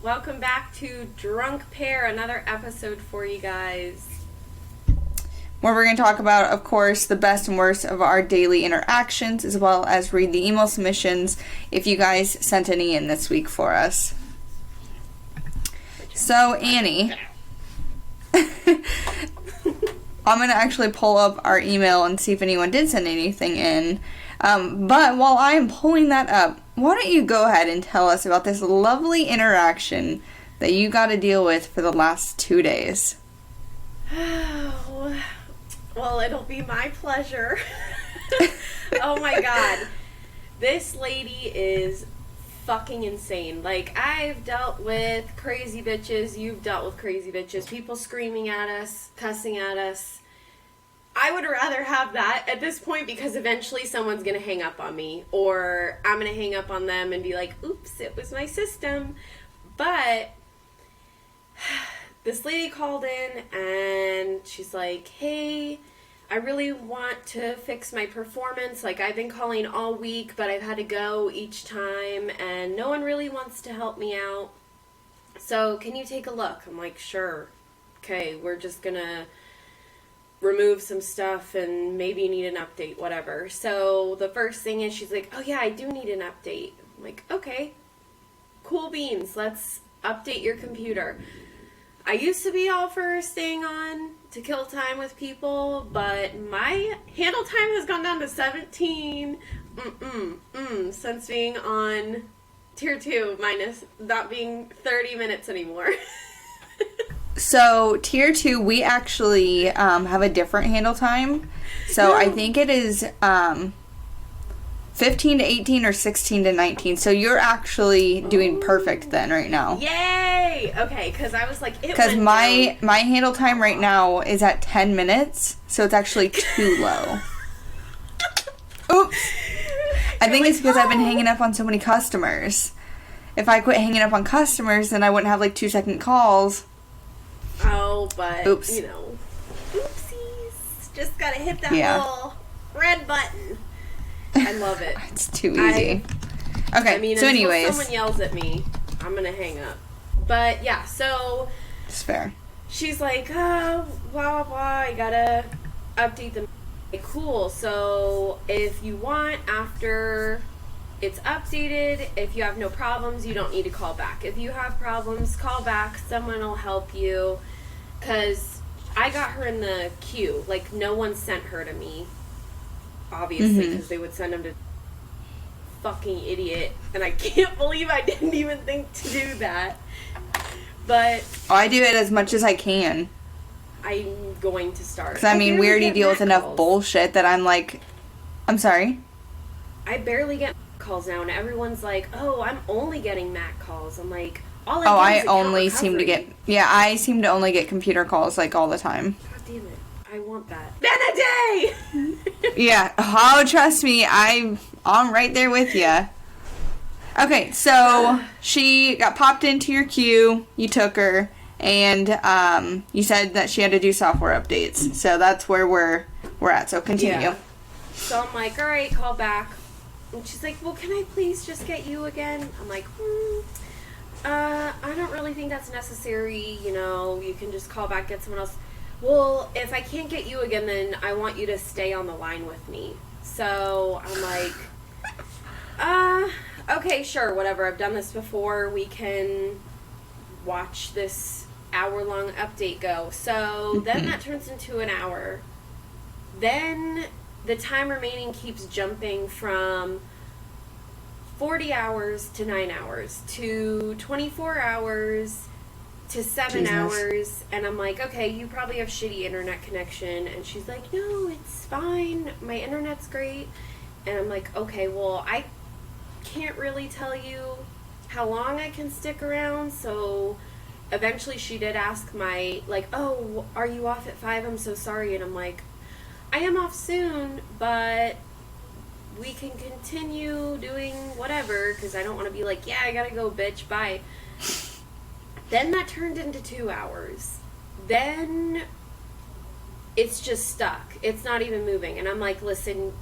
Welcome back to Drunk Pear, another episode for you guys. Where we're going to talk about, of course, the best and worst of our daily interactions, as well as read the email submissions if you guys sent any in this week for us. So, Annie, I'm going to actually pull up our email and see if anyone did send anything in. But while I am pulling that up, why don't you go ahead and tell us about this lovely interaction that you got to deal with for the last 2 days? Oh, well, it'll be my pleasure. Oh my god. This lady is fucking insane. Like, I've dealt with crazy bitches, you've dealt with crazy bitches, people screaming at us, cussing at us. I would rather have that at this point because eventually someone's going to hang up on me, or I'm going to hang up on them and be like, oops, it was my system. But this lady called in and she's like, hey, I really want to fix my performance. Like, I've been calling all week, but I've had to go each time and no one really wants to help me out. So can you take a look? I'm like, sure. Okay, we're just going to remove some stuff and maybe you need an update, whatever. So the first thing is she's like, oh yeah, I do need an update. I'm like, okay, cool beans, let's update your computer. I used to be all for staying on to kill time with people, but my handle time has gone down to 17 since being on tier 2 minus not being 30 minutes anymore. So, tier 2, we actually have a different handle time. So, I think it is 15 to 18 or 16 to 19. So, you're actually doing perfect then right now. Yay! Okay, because I was like, because my handle time right now is at 10 minutes. So, it's actually too low. Oops. I think it's because I've been hanging up on so many customers. If I quit hanging up on customers, then I wouldn't have like 2-second calls. Oh, but, oops. You know, oopsies. Just gotta hit that little red button. I love it. It's too easy. Okay, I mean, so until anyways. someone yells at me, I'm gonna hang up. But, yeah, so. It's fair. She's like, oh, blah, blah, blah, I gotta update them. Cool, so if you want, after it's updated, if you have no problems, you don't need to call back. If you have problems, call back. Someone will help you. Because I got her in the queue. Like, no one sent her to me. Obviously, because they would send them to fucking idiot. And I can't believe I didn't even think to do that. But I do it as much as I can. I'm going to start. Because, I mean, we already deal with enough bullshit that I'm like... I'm sorry? I barely get calls now, and everyone's like, oh, I'm only getting Mac calls. I'm like, I only seem to get... Yeah, I seem to only get computer calls, like, all the time. God damn it. I want that. Been a day! Yeah. Oh, trust me, I'm right there with you. Okay, so she got popped into your queue, you took her, and you said that she had to do software updates. So that's where we're at, so continue. Yeah. So I'm like, all right, call back. And she's like, well, can I please just get you again? I'm like, I don't really think that's necessary. You know, you can just call back, get someone else. Well, if I can't get you again, then I want you to stay on the line with me. So I'm like, okay, sure, whatever. I've done this before. We can watch this hour-long update go. So then that turns into an hour. Then the time remaining keeps jumping from 40 hours to 9 hours to 24 hours to 7 hours. And I'm like, okay, you probably have shitty internet connection. And she's like, no, it's fine. My internet's great. And I'm like, okay, well, I can't really tell you how long I can stick around. So eventually she did ask oh, are you off at 5? I'm so sorry. And I'm like, I am off soon, but we can continue doing whatever, because I don't want to be like, yeah, I gotta go, bitch, bye. Then that turned into 2 hours. Then it's just stuck. It's not even moving. And I'm like, listen,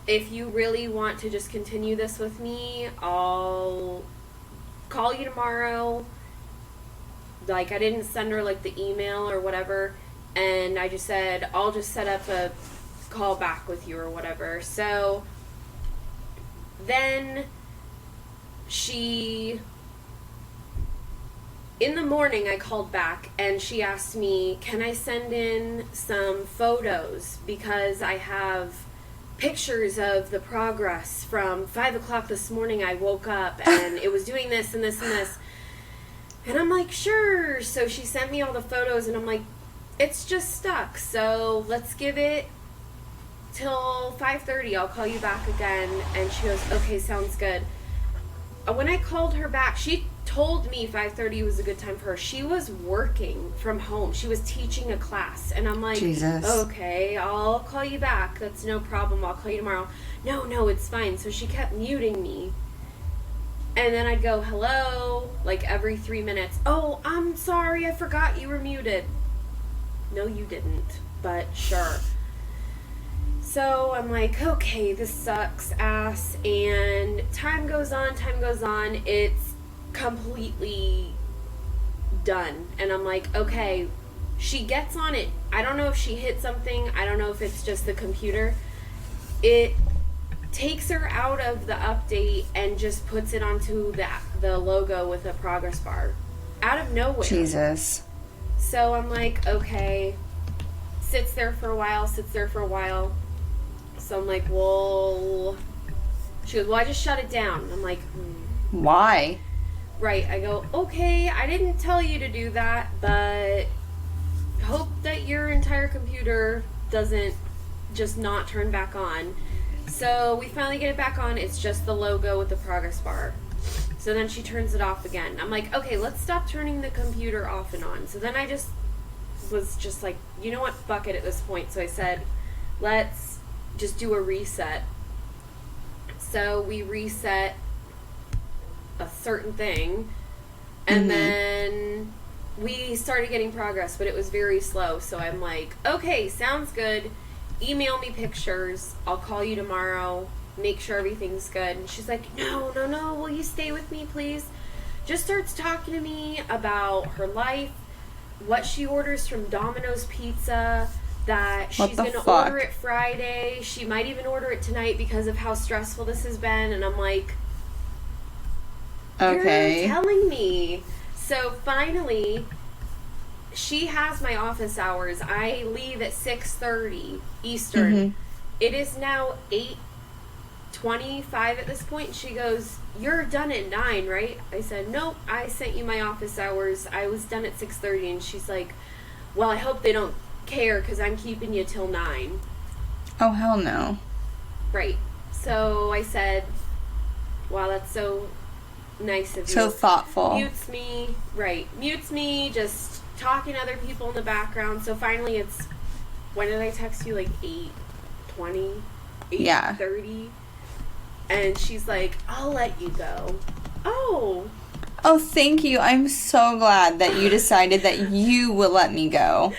if you really want to just continue this with me, I'll call you tomorrow. Like, I didn't send her, like, the email or whatever. And I just said, I'll just set up a call back with you or whatever. So then in the morning, I called back and she asked me, can I send in some photos? Because I have pictures of the progress from 5 o'clock this morning. I woke up and it was doing this and this and this. And I'm like, sure. So she sent me all the photos and I'm like, it's just stuck. So let's give it till 5:30. I'll call you back again. And she goes, okay, sounds good. When I called her back, she told me 5:30 was a good time for her. She was working from home. She was teaching a class. And I'm like, Jesus. Okay, I'll call you back. That's no problem. I'll call you tomorrow. No, it's fine. So she kept muting me. And then I'd go, hello, like every 3 minutes. Oh, I'm sorry. I forgot you were muted. No, you didn't. But sure. So I'm like, okay, this sucks ass. And time goes on. It's completely done. And I'm like, okay, she gets on it. I don't know if she hit something. I don't know if it's just the computer. It takes her out of the update and just puts it onto the logo with a progress bar. Out of nowhere. Jesus. So I'm like, okay. Sits there for a while. So I'm like, well... She goes, well, I just shut it down. I'm like, Why? Right. I go, okay, I didn't tell you to do that, but hope that your entire computer doesn't just not turn back on. So we finally get it back on. It's just the logo with the progress bar. So then she turns it off again. I'm like, okay, let's stop turning the computer off and on. So then I was just like, you know what, fuck it at this point. So I said, let's just do a reset. So we reset a certain thing, and then we started getting progress, but it was very slow. So I'm like, okay, sounds good. Email me pictures. I'll call you tomorrow. Make sure everything's good. And she's like, no. Will you stay with me, please? Just starts talking to me about her life, what she orders from Domino's Pizza, that she's going to order it Friday. She might even order it tonight because of how stressful this has been. And I'm like, okay, you're telling me. So finally, she has my office hours. I leave at 6:30 Eastern. It is now 8:25 at this point. She goes, you're done at 9, right? I said, nope, I sent you my office hours. I was done at 6:30. And she's like, well, I hope they don't care because I'm keeping you till 9. Oh, hell no. Right. So I said, wow, that's so nice of you. So thoughtful. Mutes me, just talking to other people in the background. So finally it's, when did I text you? Like 8:20? 8:30? Yeah. And she's like, I'll let you go. Oh, thank you. I'm so glad that you decided that you will let me go.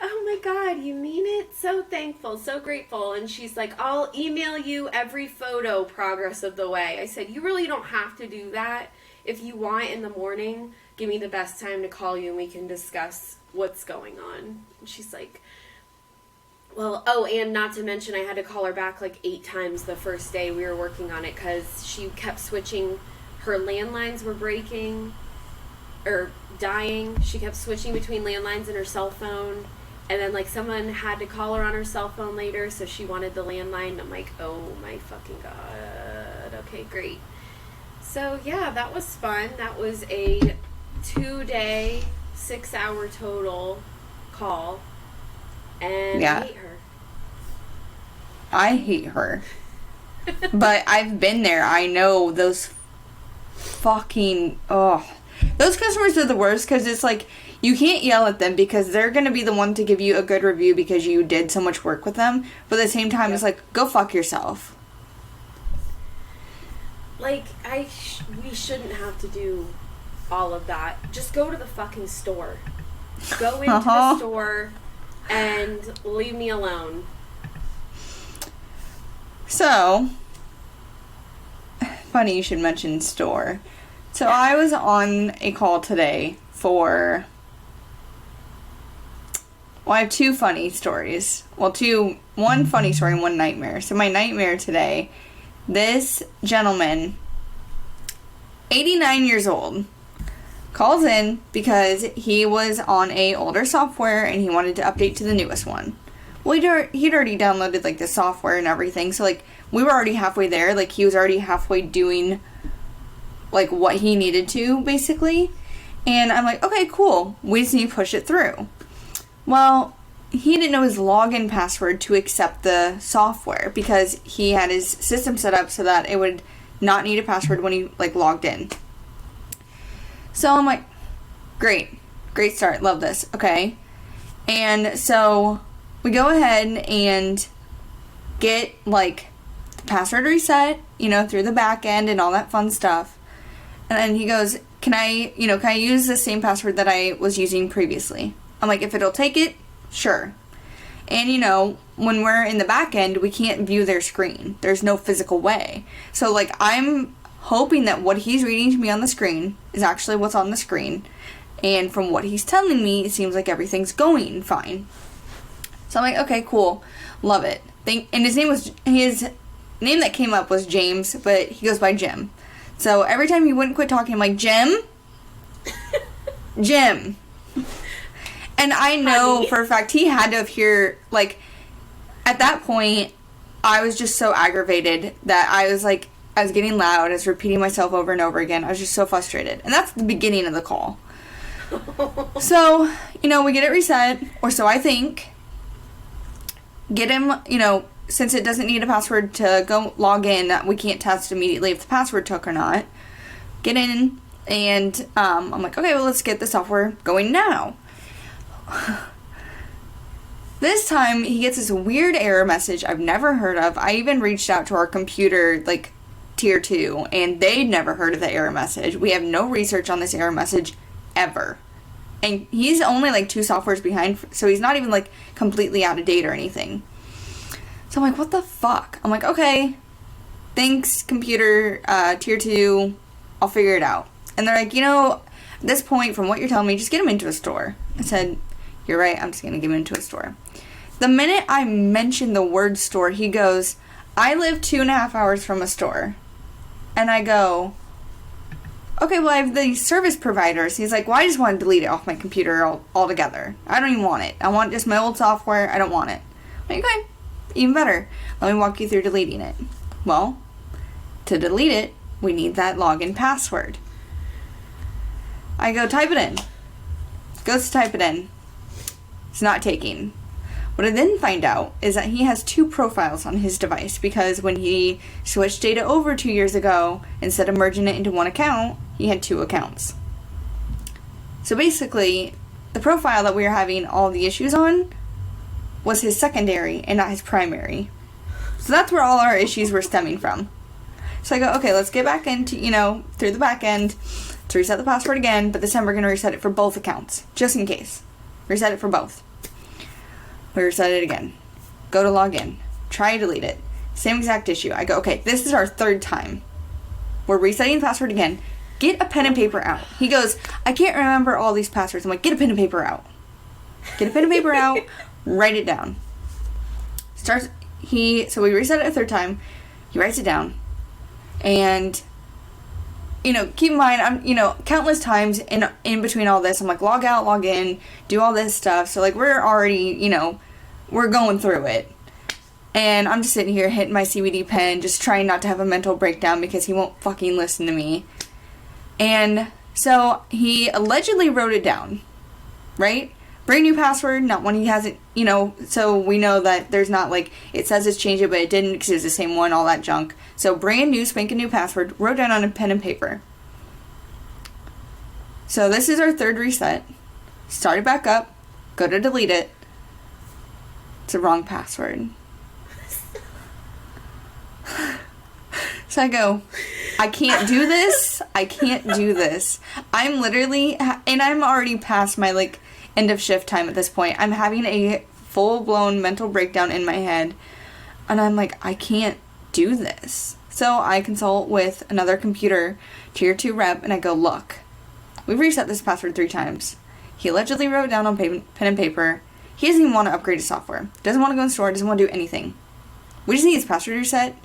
oh my God, you mean it? So thankful, so grateful. And she's like, I'll email you every photo progress of the way. I said, you really don't have to do that. If you want in the morning, give me the best time to call you and we can discuss what's going on. And she's like, well, and not to mention I had to call her back like 8 times the first day we were working on it because she kept switching. Her landlines were breaking or dying. She kept switching between landlines and her cell phone. And then, like, someone had to call her on her cell phone later, so she wanted the landline. I'm like, oh my fucking God. Okay, great. So, yeah, that was fun. That was a 2-day, 6-hour total call. And yeah. I hate her. But I've been there. I know those fucking... Those customers are the worst because it's like... You can't yell at them because they're going to be the one to give you a good review because you did so much work with them. But at the same time, It's like, go fuck yourself. Like, we shouldn't have to do all of that. Just go to the fucking store. Go into the store and leave me alone. So, funny you should mention store. So I was on a call today for... Well, I have two funny stories. Well, one funny story and one nightmare. So my nightmare today, this gentleman, 89 years old, calls in because he was on a older software and he wanted to update to the newest one. Well, he'd already downloaded, like, the software and everything. So, like, we were already halfway there. Like, he was already halfway doing, like, what he needed to, basically. And I'm like, okay, cool. We just need to push it through. Well, he didn't know his login password to accept the software because he had his system set up so that it would not need a password when he, like, logged in. So I'm like, great start, love this, okay. And so we go ahead and get, like, the password reset, through the back end and all that fun stuff. And then he goes, can I use the same password that I was using previously? I'm like, if it'll take it, sure. And, when we're in the back end, we can't view their screen. There's no physical way. So, like, I'm hoping that what he's reading to me on the screen is actually what's on the screen. And from what he's telling me, it seems like everything's going fine. So I'm like, okay, cool. Love it. And his name that came up was James, but he goes by Jim. So every time he wouldn't quit talking, I'm like, Jim? Jim. And I know for a fact he had to have heard, like, at that point, I was just so aggravated that I was getting loud. I was repeating myself over and over again. I was just so frustrated. And that's the beginning of the call. So, we get it reset, or so I think. Get him, since it doesn't need a password to go log in, we can't test immediately if the password took or not. Get in, and I'm like, okay, well, let's get the software going now. This time, he gets this weird error message I've never heard of. I even reached out to our computer, like, tier 2, and they'd never heard of the error message. We have no research on this error message ever. And he's only, like, 2 softwares behind, so he's not even, like, completely out of date or anything. So I'm like, what the fuck? I'm like, okay, thanks, computer, tier 2, I'll figure it out. And they're like, at this point, from what you're telling me, just get him into a store. I said, you're right, I'm just going to get him into a store. The minute I mention the word store, he goes, I live 2.5 hours from a store. And I go, okay, well, I have these service providers. He's like, well, I just want to delete it off my computer altogether. I don't even want it. I want just my old software. I don't want it. I'm like, okay, even better. Let me walk you through deleting it. Well, to delete it, we need that login password. I go type it in. Goes to type it in. It's not taking. What I then find out is that he has 2 profiles on his device because when he switched data over 2 years ago, instead of merging it into one account, he had 2 accounts. So basically, the profile that we were having all the issues on was his secondary and not his primary. So that's where all our issues were stemming from. So I go, okay, let's get back into, through the back end to reset the password again, but this time we're going to reset it for both accounts, just in case. Reset it for both. We reset it again. Go to log in. Try to delete it. Same exact issue. I go, okay, this is our 3rd time. We're resetting the password again. Get a pen and paper out. He goes, I can't remember all these passwords. I'm like, get a pen and paper out. Get a pen and paper out. Write it down. So we reset it a 3rd time. He writes it down. And, keep in mind, I'm, countless times in between all this, I'm like, log out, log in, do all this stuff. So, like, we're already, we're going through it. And I'm just sitting here hitting my CBD pen, just trying not to have a mental breakdown because he won't fucking listen to me. And so he allegedly wrote it down, right? Brand new password, not one he hasn't, so we know that there's not, like, it says it's changed it, but it didn't because it's the same one, all that junk. So brand new, spanking new password, wrote down on a pen and paper. So this is our 3rd reset. Start it back up, go to delete it. It's the wrong password. So I go, I can't do this. I can't do this. I'm literally, and I'm already past my, like, end of shift time at this point. I'm having a full-blown mental breakdown in my head. And I'm like, I can't do this? So I consult with another computer tier 2 rep, and I go, look, we've reset this password 3 times. He allegedly wrote it down on pen and paper. He doesn't even want to upgrade his software. Doesn't want to go in store. Doesn't want to do anything. We just need his password reset,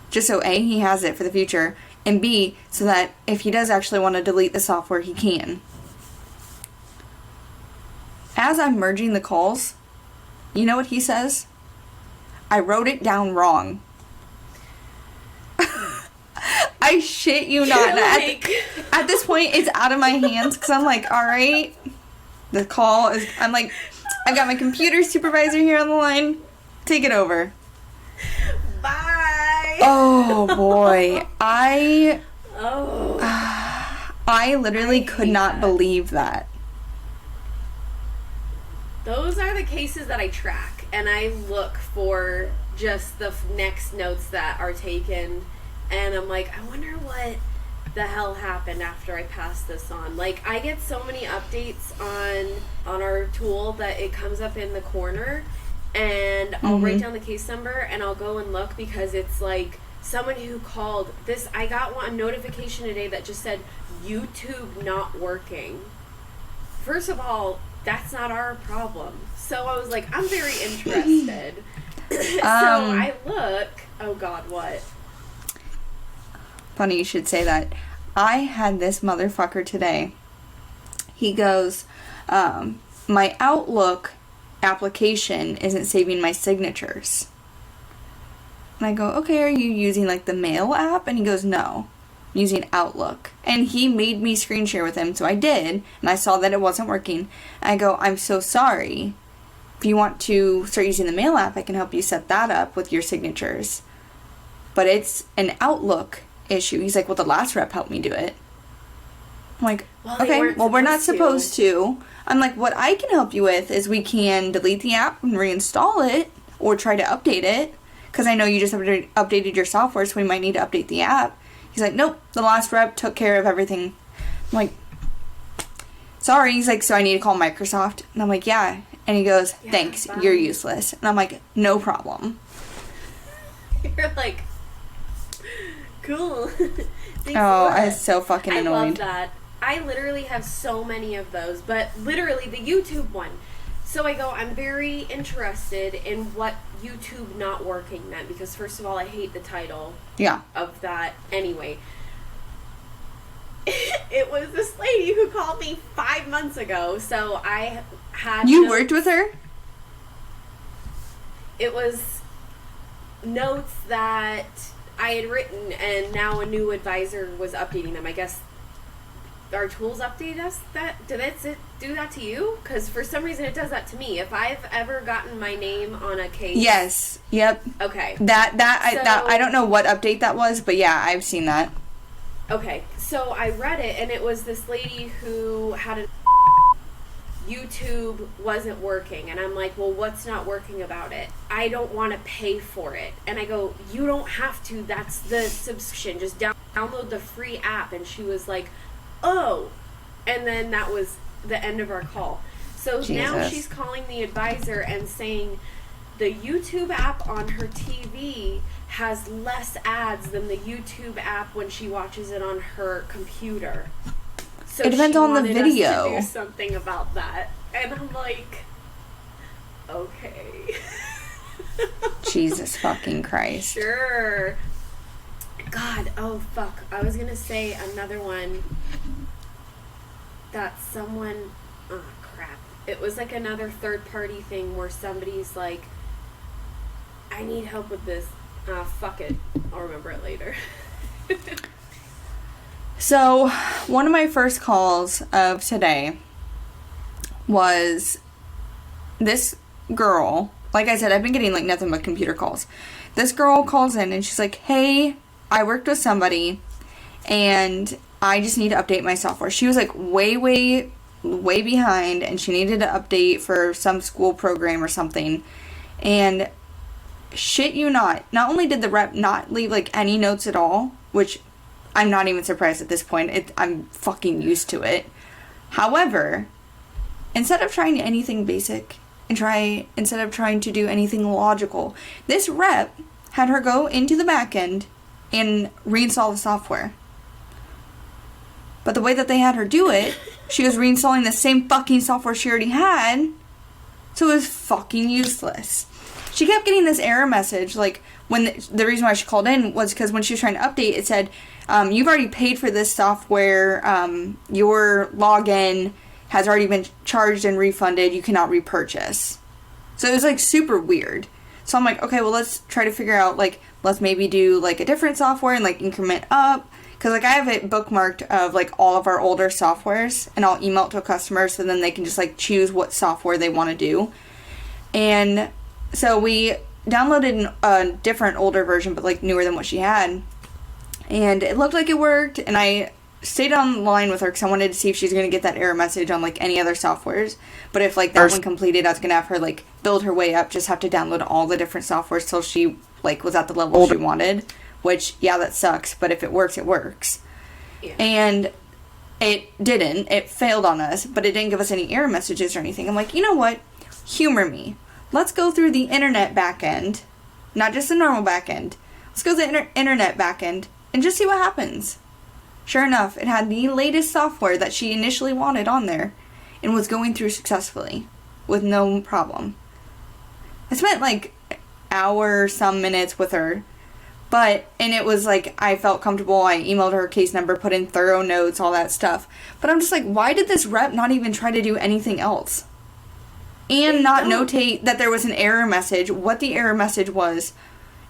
just so A, he has it for the future, and B, so that if he does actually want to delete the software, he can. As I'm merging the calls, you know what he says? I wrote it down wrong. I shit you not. At this point, it's out of my hands because I'm like, all right. The call is, I'm like, I've got my computer supervisor here on the line. Take it over. Bye. Oh, boy. I literally could not believe that. Those are the cases that I track, and I look for just the next notes that are taken, and I'm like, I wonder what the hell happened after I passed this on. Like, I get so many updates on our tool that it comes up in the corner, and I'll write down the case number, and I'll go and look because it's like someone who called this. I got a notification today that just said YouTube not working. First of all, that's not our problem. So I was like, I'm very interested. So I look. Oh God, what? Funny you should say that. I had this motherfucker today. He goes, my Outlook application isn't saving my signatures. And I go, okay, are you using like the mail app? And he goes, no, I'm using Outlook. And he made me screen share with him, so I did. And I saw that it wasn't working. And I go, I'm so sorry. If you want to start using the mail app, I can help you set that up with your signatures. But it's an Outlook issue. He's like, well, the last rep helped me do it. I'm like, okay, well, we're not supposed to. I'm like, what I can help you with is we can delete the app and reinstall it or try to update it, because I know you just updated your software, so we might need to update the app. He's like, nope, the last rep took care of everything. I'm like, sorry. He's like, so I need to call Microsoft. And I'm like, yeah. And he goes, thanks, you're useless. And I'm like, no problem. You're like, cool. Oh, I was so fucking annoyed. I love that. I literally have so many of those, but literally the YouTube one. So I go, I'm very interested in what YouTube not working meant, because first of all, I hate the title of that anyway. It was this lady who called me 5 months ago, so I had You worked with her? It was notes that I had written, and now a new advisor was updating them. I guess our tools update us that. Did it do that to you? Because for some reason it does that to me. If I've ever gotten my name on a case. Yes. Yep. Okay. I don't know what update that was, but yeah, I've seen that. Okay. So I read it, and it was this lady who had a YouTube wasn't working, and I'm like, well, what's not working about it? I don't want to pay for it. And I go, you don't have to, that's the subscription, just download the free app. And she was like, oh, and then that was the end of our call. So now she's calling the advisor and saying the YouTube app on her TV has less ads than the YouTube app when she watches it on her computer. So it depends on the video. Us to do something about that, and I'm like, okay. Jesus fucking Christ. Sure. God, oh fuck. I was gonna say another one that someone, oh crap. It was like another third party thing where somebody's like, I need help with this. Fuck it. I'll remember it later. So, one of my first calls of today was this girl. Like I said, I've been getting like nothing but computer calls. This girl calls in and she's like, hey, I worked with somebody and I just need to update my software. She was like way behind, and she needed to update for some school program or something. And shit you not only did the rep not leave like any notes at all, which I'm not even surprised at this point. I'm fucking used to it. However, instead of trying anything basic, instead of trying to do anything logical, this rep had her go into the back end and reinstall the software. But the way that they had her do it, she was reinstalling the same fucking software she already had, so it was fucking useless. She kept getting this error message, like, when the reason why she called in was because when she was trying to update, it said, you've already paid for this software, your login has already been charged and refunded, you cannot repurchase. So it was, like, super weird. So I'm like, okay, well, let's try to figure out, like, let's maybe do, like, a different software and, like, increment up. Because, like, I have it bookmarked of, like, all of our older softwares, and I'll email it to a customer so then they can just, like, choose what software they want to do. And so we downloaded a different older version, but, like, newer than what she had. And it looked like it worked, and I stayed on the line with her because I wanted to see if she's going to get that error message on, like, any other softwares. But if, like, that one completed, I was going to have her, like, build her way up, just have to download all the different softwares till she, like, was at the level she wanted. Which, yeah, that sucks, but if it works, it works. Yeah. And it didn't. It failed on us, but it didn't give us any error messages or anything. I'm like, you know what? Humor me. Let's go through the internet backend, not just the normal backend. Let's go to the internet backend and just see what happens. Sure enough, it had the latest software that she initially wanted on there and was going through successfully with no problem. I spent like some minutes with her, and it was like, I felt comfortable. I emailed her case number, put in thorough notes, all that stuff. But I'm just like, why did this rep not even try to do anything else? And not notate that there was an error message, what the error message was,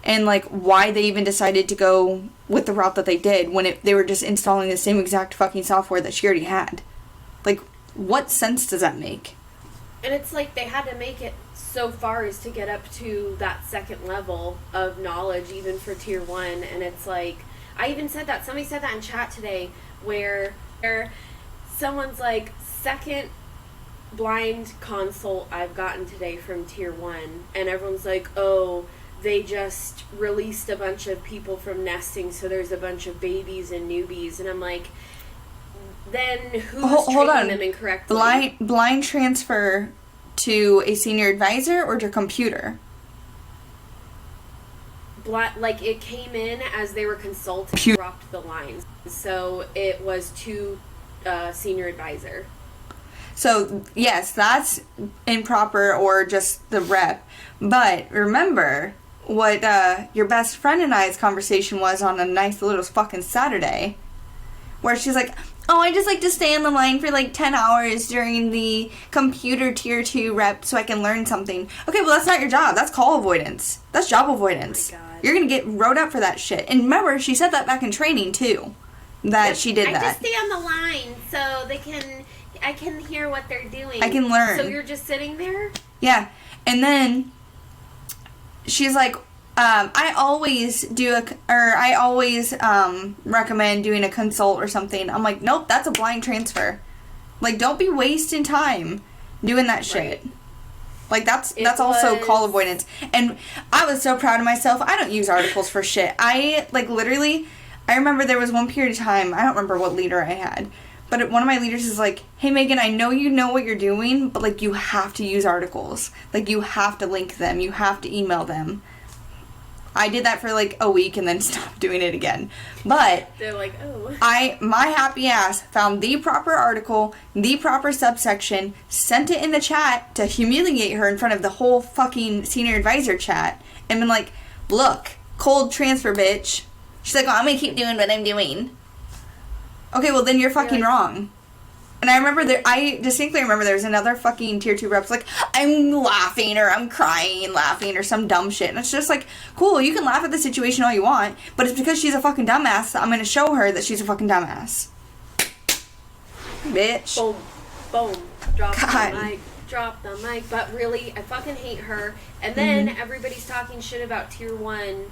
and like why they even decided to go with the route that they did when they were just installing the same exact fucking software that she already had. Like, what sense does that make? And it's like they had to make it so far as to get up to that second level of knowledge, even for tier 1. And it's like, I even said that, somebody said that in chat today, where someone's like, second blind consult I've gotten today from tier 1, and everyone's like, oh, they just released a bunch of people from nesting, so there's a bunch of babies and newbies. And I'm like, then who's training them incorrectly? Blind transfer to a senior advisor or to computer? Like, it came in as they were consulting, dropped the lines. So it was to senior advisor. So, yes, that's improper or just the rep. But remember what your best friend and I's conversation was on a nice little fucking Saturday, where she's like, oh, I just like to stay on the line for like 10 hours during the computer tier 2 rep so I can learn something. Okay, well, that's not your job. That's call avoidance. That's job avoidance. Oh my God. You're going to get wrote up for that shit. And remember, she said that back in training, too, that she did that. I just stay on the line so I can hear what they're doing. I can learn. So you're just sitting there? Yeah. And then she's like, I always recommend doing a consult or something. I'm like, nope, that's a blind transfer. Like, don't be wasting time doing that shit. Right. Like, that's also call avoidance. And I was so proud of myself. I don't use articles for shit. I remember there was one period of time, I don't remember what leader I had, but one of my leaders is like, hey, Megan, I know you know what you're doing, but, like, you have to use articles. Like, you have to link them. You have to email them. I did that for, like, a week and then stopped doing it again. But they're like, oh. My happy ass found the proper article, the proper subsection, sent it in the chat to humiliate her in front of the whole fucking senior advisor chat, and been like, look, cold transfer, bitch. She's like, well, I'm gonna keep doing what I'm doing. Okay, well, then you're fucking wrong. And I distinctly remember there was another fucking tier 2 reps like, I'm laughing or I'm crying laughing or some dumb shit. And it's just like, cool, you can laugh at the situation all you want, but it's because she's a fucking dumbass that I'm going to show her that she's a fucking dumbass. Bitch. Boom. Boom. Drop the mic. But really, I fucking hate her. And then everybody's talking shit about tier 1.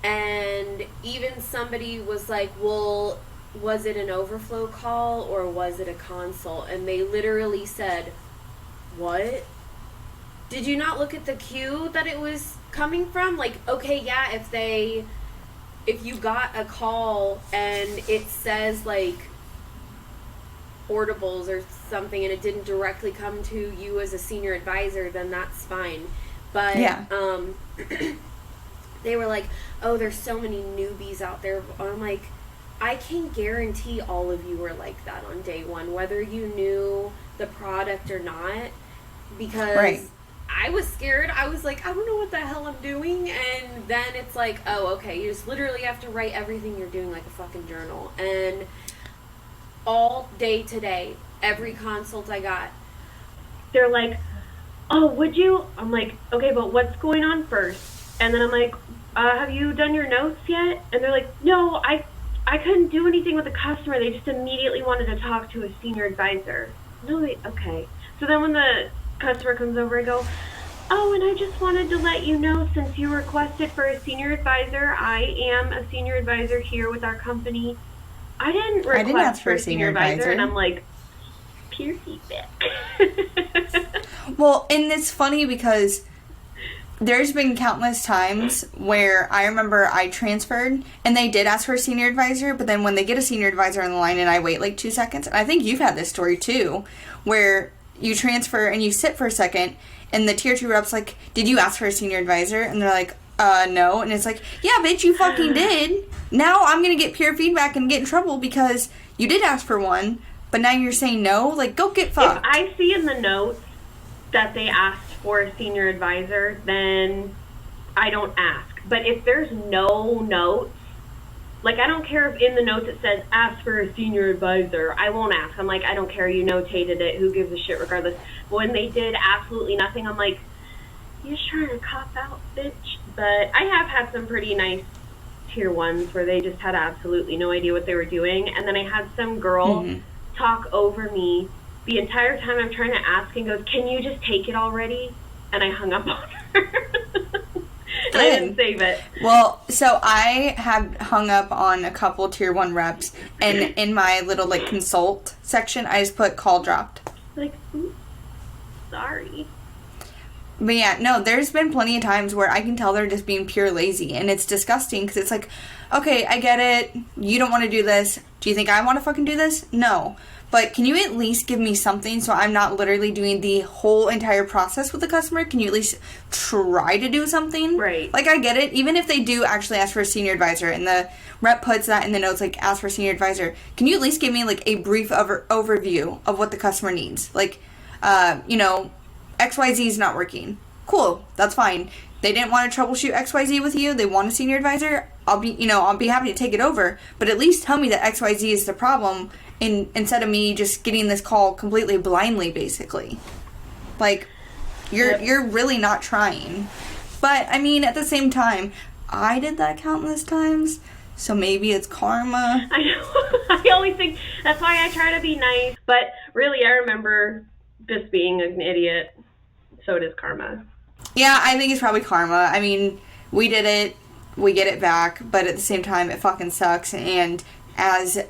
And even somebody was like, well, was it an overflow call or was it a consult? And they literally said, what? Did you not look at the queue that it was coming from? Like, okay, yeah, if you got a call and it says, like, audibles or something and it didn't directly come to you as a senior advisor, then that's fine. But, yeah. they were like, oh, there's so many newbies out there. I'm like, I can guarantee all of you were like that on day one, whether you knew the product or not, because right. I was scared. I was like, I don't know what the hell I'm doing. And then it's like, oh, okay, you just literally have to write everything you're doing like a fucking journal. And all day today, every consult I got, they're like, oh, would you? I'm like, okay, but what's going on first? And then I'm like, have you done your notes yet? And they're like, no, I couldn't do anything with the customer. They just immediately wanted to talk to a senior advisor. No, okay. So then when the customer comes over, I go, oh, and I just wanted to let you know, since you requested for a senior advisor, I am a senior advisor here with our company. I didn't ask for a senior advisor. And I'm like, peer feedback. Well, and it's funny because there's been countless times where I remember I transferred and they did ask for a senior advisor, but then when they get a senior advisor on the line and I wait like 2 seconds, and I think you've had this story too, where you transfer and you sit for a second and the tier 2 rep's like, did you ask for a senior advisor? And they're like, no. And it's like, yeah, bitch, you fucking did. Now I'm going to get peer feedback and get in trouble because you did ask for one, but now you're saying no? Like, go get fucked. If I see in the notes that they asked for a senior advisor, then I don't ask. But if there's no notes, like, I don't care if in the notes it says ask for a senior advisor, I won't ask. I'm like, I don't care, you notated it, who gives a shit regardless. When they did absolutely nothing, I'm like, you just trying to cop out, bitch. But I have had some pretty nice tier 1s where they just had absolutely no idea what they were doing. And then I had some girl talk over me the entire time I'm trying to ask, and goes, can you just take it already? And I hung up on her. I didn't save it. Well, so I have hung up on a couple tier 1 reps, and in my little like consult section, I just put call dropped. Like, oops, sorry. But yeah, no, there's been plenty of times where I can tell they're just being pure lazy, and it's disgusting because it's like, okay, I get it. You don't want to do this. Do you think I want to fucking do this? No. But can you at least give me something so I'm not literally doing the whole entire process with the customer? Can you at least try to do something? Right. Like, I get it. Even if they do actually ask for a senior advisor and the rep puts that in the notes, like, ask for a senior advisor, can you at least give me, like, a brief overview of what the customer needs? Like, XYZ is not working. Cool. That's fine. They didn't want to troubleshoot XYZ with you. They want a senior advisor. I'll be happy to take it over. But at least tell me that XYZ is the problem, instead of me just getting this call completely blindly, basically. Like, you're really not trying. But, I mean, at the same time, I did that countless times, so maybe it's karma. I know. I always think, that's why I try to be nice. But really, I remember just being an idiot. So it is karma. Yeah, I think it's probably karma. I mean, we did it, we get it back, but at the same time, it fucking sucks. And as,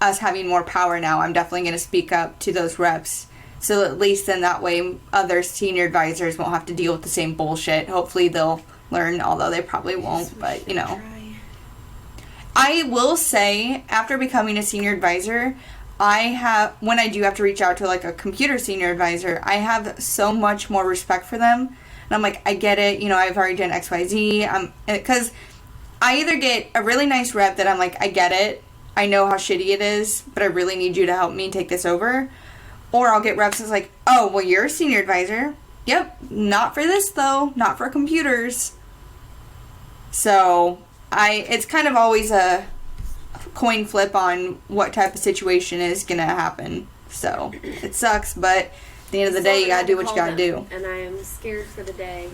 us having more power now, I'm definitely going to speak up to those reps. So at least then that way, other senior advisors won't have to deal with the same bullshit. Hopefully they'll learn, although they probably won't, but, I will say, after becoming a senior advisor, when I do have to reach out to, like, a computer senior advisor, I have so much more respect for them. And I'm like, I get it, I've already done XYZ. Because I either get a really nice rep that I'm like, I get it, I know how shitty it is, but I really need you to help me take this over. Or I'll get reps that's like, oh, well, you're a senior advisor. Yep, not for this, though. Not for computers. So, it's kind of always a coin flip on what type of situation is going to happen. So, it sucks, but at the end of the day, you got to do what you got to do. And I am scared for the day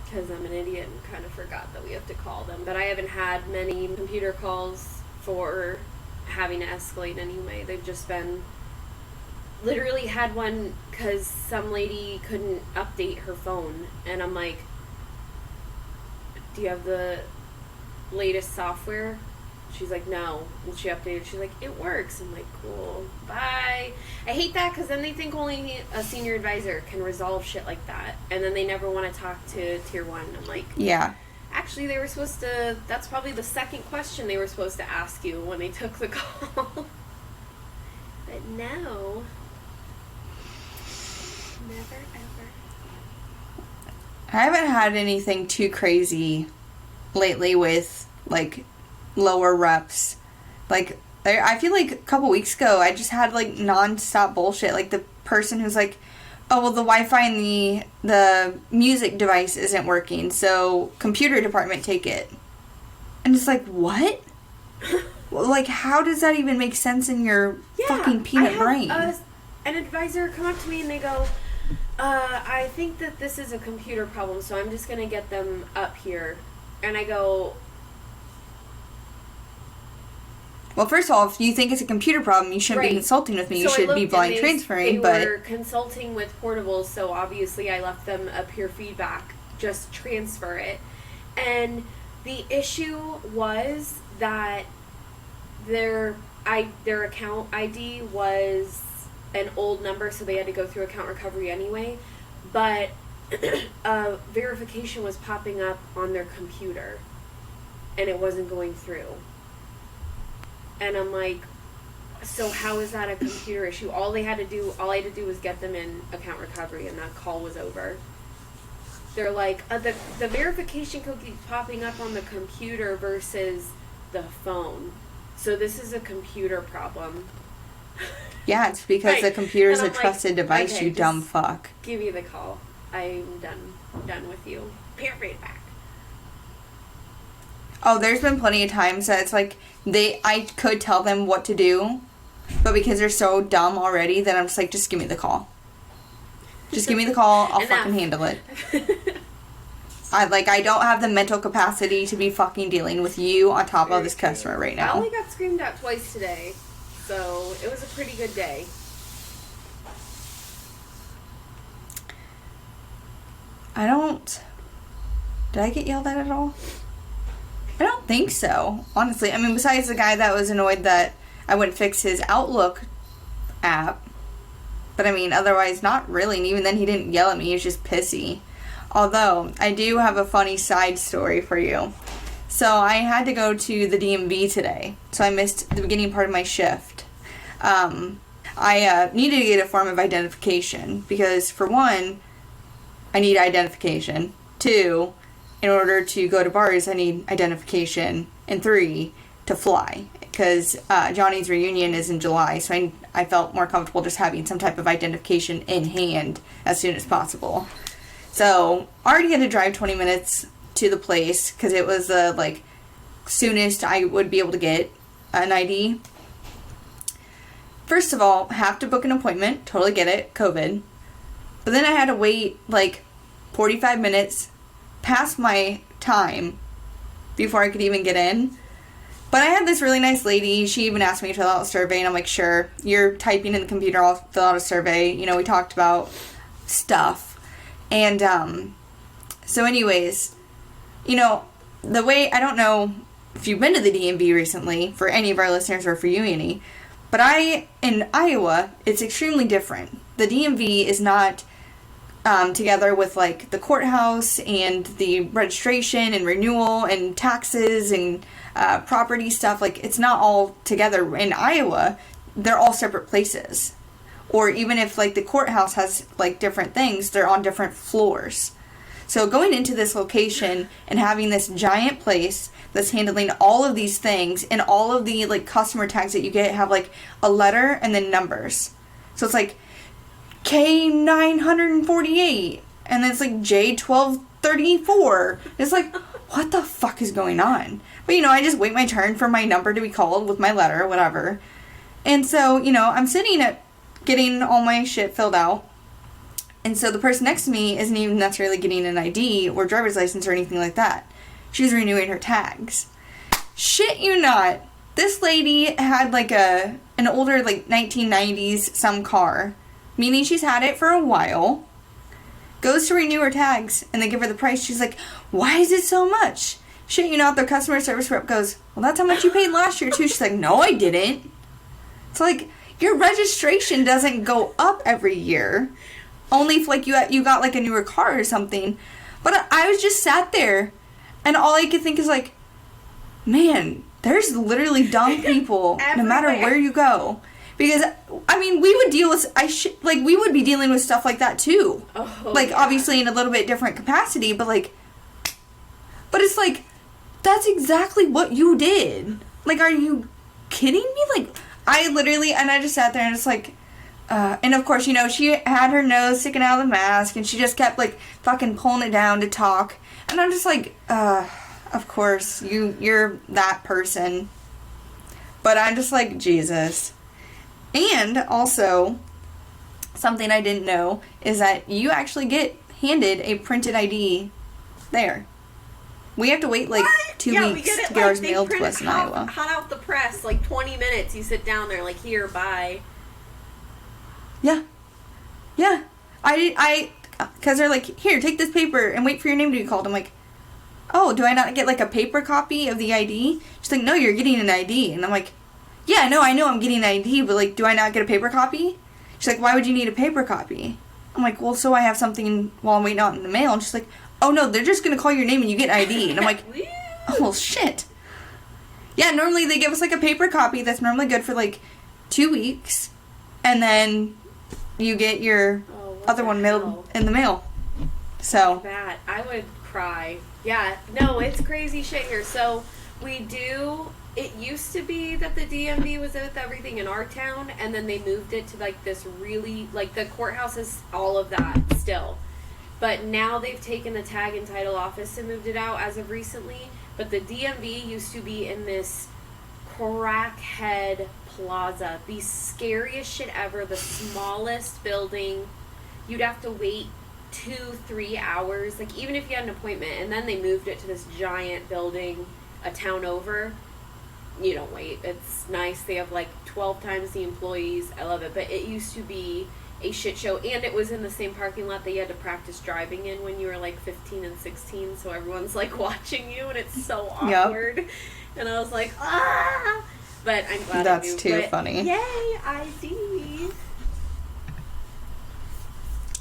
because I'm an idiot and kind of forgot that we have to call them. But I haven't had many computer calls for having to escalate anyway. They've just been... Literally had one because some lady couldn't update her phone. And I'm like, do you have the latest software? She's like, no. And she updated. She's like, it works. I'm like, cool. Bye. I hate that because then they think only a senior advisor can resolve shit like that. And then they never want to talk to tier 1. I'm like, yeah. Actually, they were supposed to... That's probably the second question they were supposed to ask you when they took the call. But no. Never, ever. I haven't had anything too crazy lately with, like, lower reps. Like, I feel like a couple weeks ago, I just had, like, non-stop bullshit. Like, the person who's like, oh, well, the Wi-Fi in the music device isn't working, so computer department take it. And it's like, what? Like, how does that even make sense in your fucking peanut brain? An advisor come up to me and they go, I think that this is a computer problem, so I'm just going to get them up here. And I go... Well, first of all, if you think it's a computer problem, you shouldn't be consulting with me. You should be blind transferring. They were consulting with portables, so obviously I left them up here feedback. Just transfer it. And the issue was that their account ID was an old number, so they had to go through account recovery anyway. But verification was popping up on their computer, and it wasn't going through. And I'm like, so how is that a computer issue? All I had to do was get them in account recovery, and that call was over. They're like, the verification code keeps popping up on the computer versus the phone. So this is a computer problem. Yeah, it's because the computer is a trusted device, okay, you dumb fuck. Give me the call. I'm done with you. Period. Back. Oh, there's been plenty of times that it's like, I could tell them what to do, but because they're so dumb already, then I'm just like, just give me the call. Just give me the call, I'll fucking handle it. I don't have the mental capacity to be fucking dealing with you on top of this customer right now. I only got screamed at twice today, so it was a pretty good day. Did I get yelled at all? I don't think so, honestly. I mean, besides the guy that was annoyed that I wouldn't fix his Outlook app. But I mean, otherwise, not really. And even then, he didn't yell at me. He was just pissy. Although, I do have a funny side story for you. So, I had to go to the DMV today. So, I missed the beginning part of my shift. I needed to get a form of identification. Because, for one, I need identification. 2, in order to go to bars, I need identification. And 3, to fly. Because Johnny's reunion is in July, so I felt more comfortable just having some type of identification in hand as soon as possible. So, already had to drive 20 minutes to the place, because it was the, soonest I would be able to get an ID. First of all, have to book an appointment, totally get it, COVID. But then I had to wait, 45 minutes past my time before I could even get in. But I had this really nice lady. She even asked me to fill out a survey, and I'm like, sure, you're typing in the computer, I'll fill out a survey. You know, we talked about stuff. And, so anyways, the way, I don't know if you've been to the DMV recently, for any of our listeners or for you, Annie, but in Iowa, it's extremely different. The DMV is not together with the courthouse and the registration and renewal and taxes and property stuff. It's not all together. In Iowa, they're all separate places. Or even if the courthouse has different things, they're on different floors. So going into this location and having this giant place that's handling all of these things, and all of the customer tags that you get have a letter and then numbers. So it's K948, and then it's J1234. It's what the fuck is going on? But I just wait my turn for my number to be called with my letter, whatever. And so, I'm sitting at getting all my shit filled out. And so the person next to me isn't even necessarily getting an ID or driver's license or anything like that. She's renewing her tags. Shit you not. This lady had an older 1990s some car, meaning she's had it for a while. Goes to renew her tags, and they give her the price. She's like, why is it so much? Shit you not, the customer service rep goes, well, that's how much you paid last year too. She's like, no, I didn't. It's your registration doesn't go up every year. Only if you got a newer car or something. But I was just sat there, and all I could think is man, there's literally dumb people no matter where you go. Because, I mean, we would deal with, we would be dealing with stuff like that too. Oh, like, obviously in a little bit different capacity, but it's like, that's exactly what you did. Like, are you kidding me? Like, I literally, and I just sat there and just like, and of course, you know, she had her nose sticking out of the mask, and she just kept, like, fucking pulling it down to talk. And I'm just like, of course, you're that person. But I'm just like, Jesus. And also, something I didn't know is that you actually get handed a printed ID there. We have to wait, like, 2 weeks to get ours mailed to us in Iowa. Hot out the press, like, 20 minutes, you sit down there, like, here, bye. Yeah. Because they're like, here, take this paper and wait for your name to be called. I'm like, oh, do I not get, like, a paper copy of the ID? She's like, no, you're getting an ID. And I'm like, yeah, I know I'm getting an ID, but, like, do I not get a paper copy? She's like, why would you need a paper copy? I'm like, well, so I have something while I'm waiting out in the mail. And she's like, oh, no, they're just going to call your name and you get an ID. And I'm like, oh, well, shit. Yeah, normally they give us, like, a paper copy that's normally good for, like, 2 weeks. And then you get your other one mailed in the mail. So. That, I would cry. Yeah, no, it's crazy shit here. So, it used to be that the DMV was with everything in our town, and then they moved it to, like, this really, like, the courthouse is all of that still. But now they've taken the tag and title office and moved it out as of recently. But the DMV used to be in this crackhead plaza, the scariest shit ever, the smallest building. You'd have to wait 2-3 hours, like, even if you had an appointment. And then they moved it to this giant building a town over. You don't wait. It's nice. They have, like, 12 times the employees. I love it. But it used to be a shit show, and it was in the same parking lot that you had to practice driving in when you were, like, 15 and 16, so everyone's, like, watching you, and it's so awkward. Yep. And I was like, ah! But I'm glad that's I knew. Too funny. Yay, ID.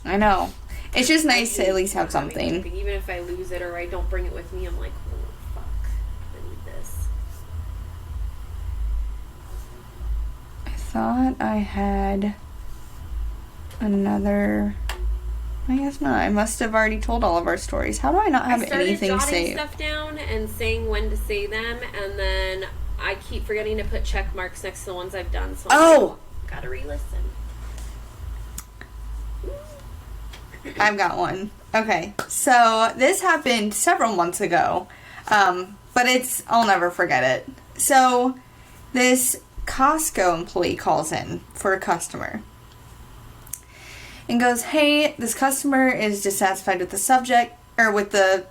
I know. It's just nice to at least have something. Even if I lose it or I don't bring it with me, I'm like, oh, fuck, I need this. I thought I had another. I guess not. I must have already told all of our stories. How do I not have anything saved? I started jotting stuff down and saying when to say them, and then I keep forgetting to put check marks next to the ones I've done. So gotta re-listen. I've got one. Okay, so this happened several months ago, but I'll never forget it. So this Costco employee calls in for a customer and goes, hey, this customer is dissatisfied with the subject, or with the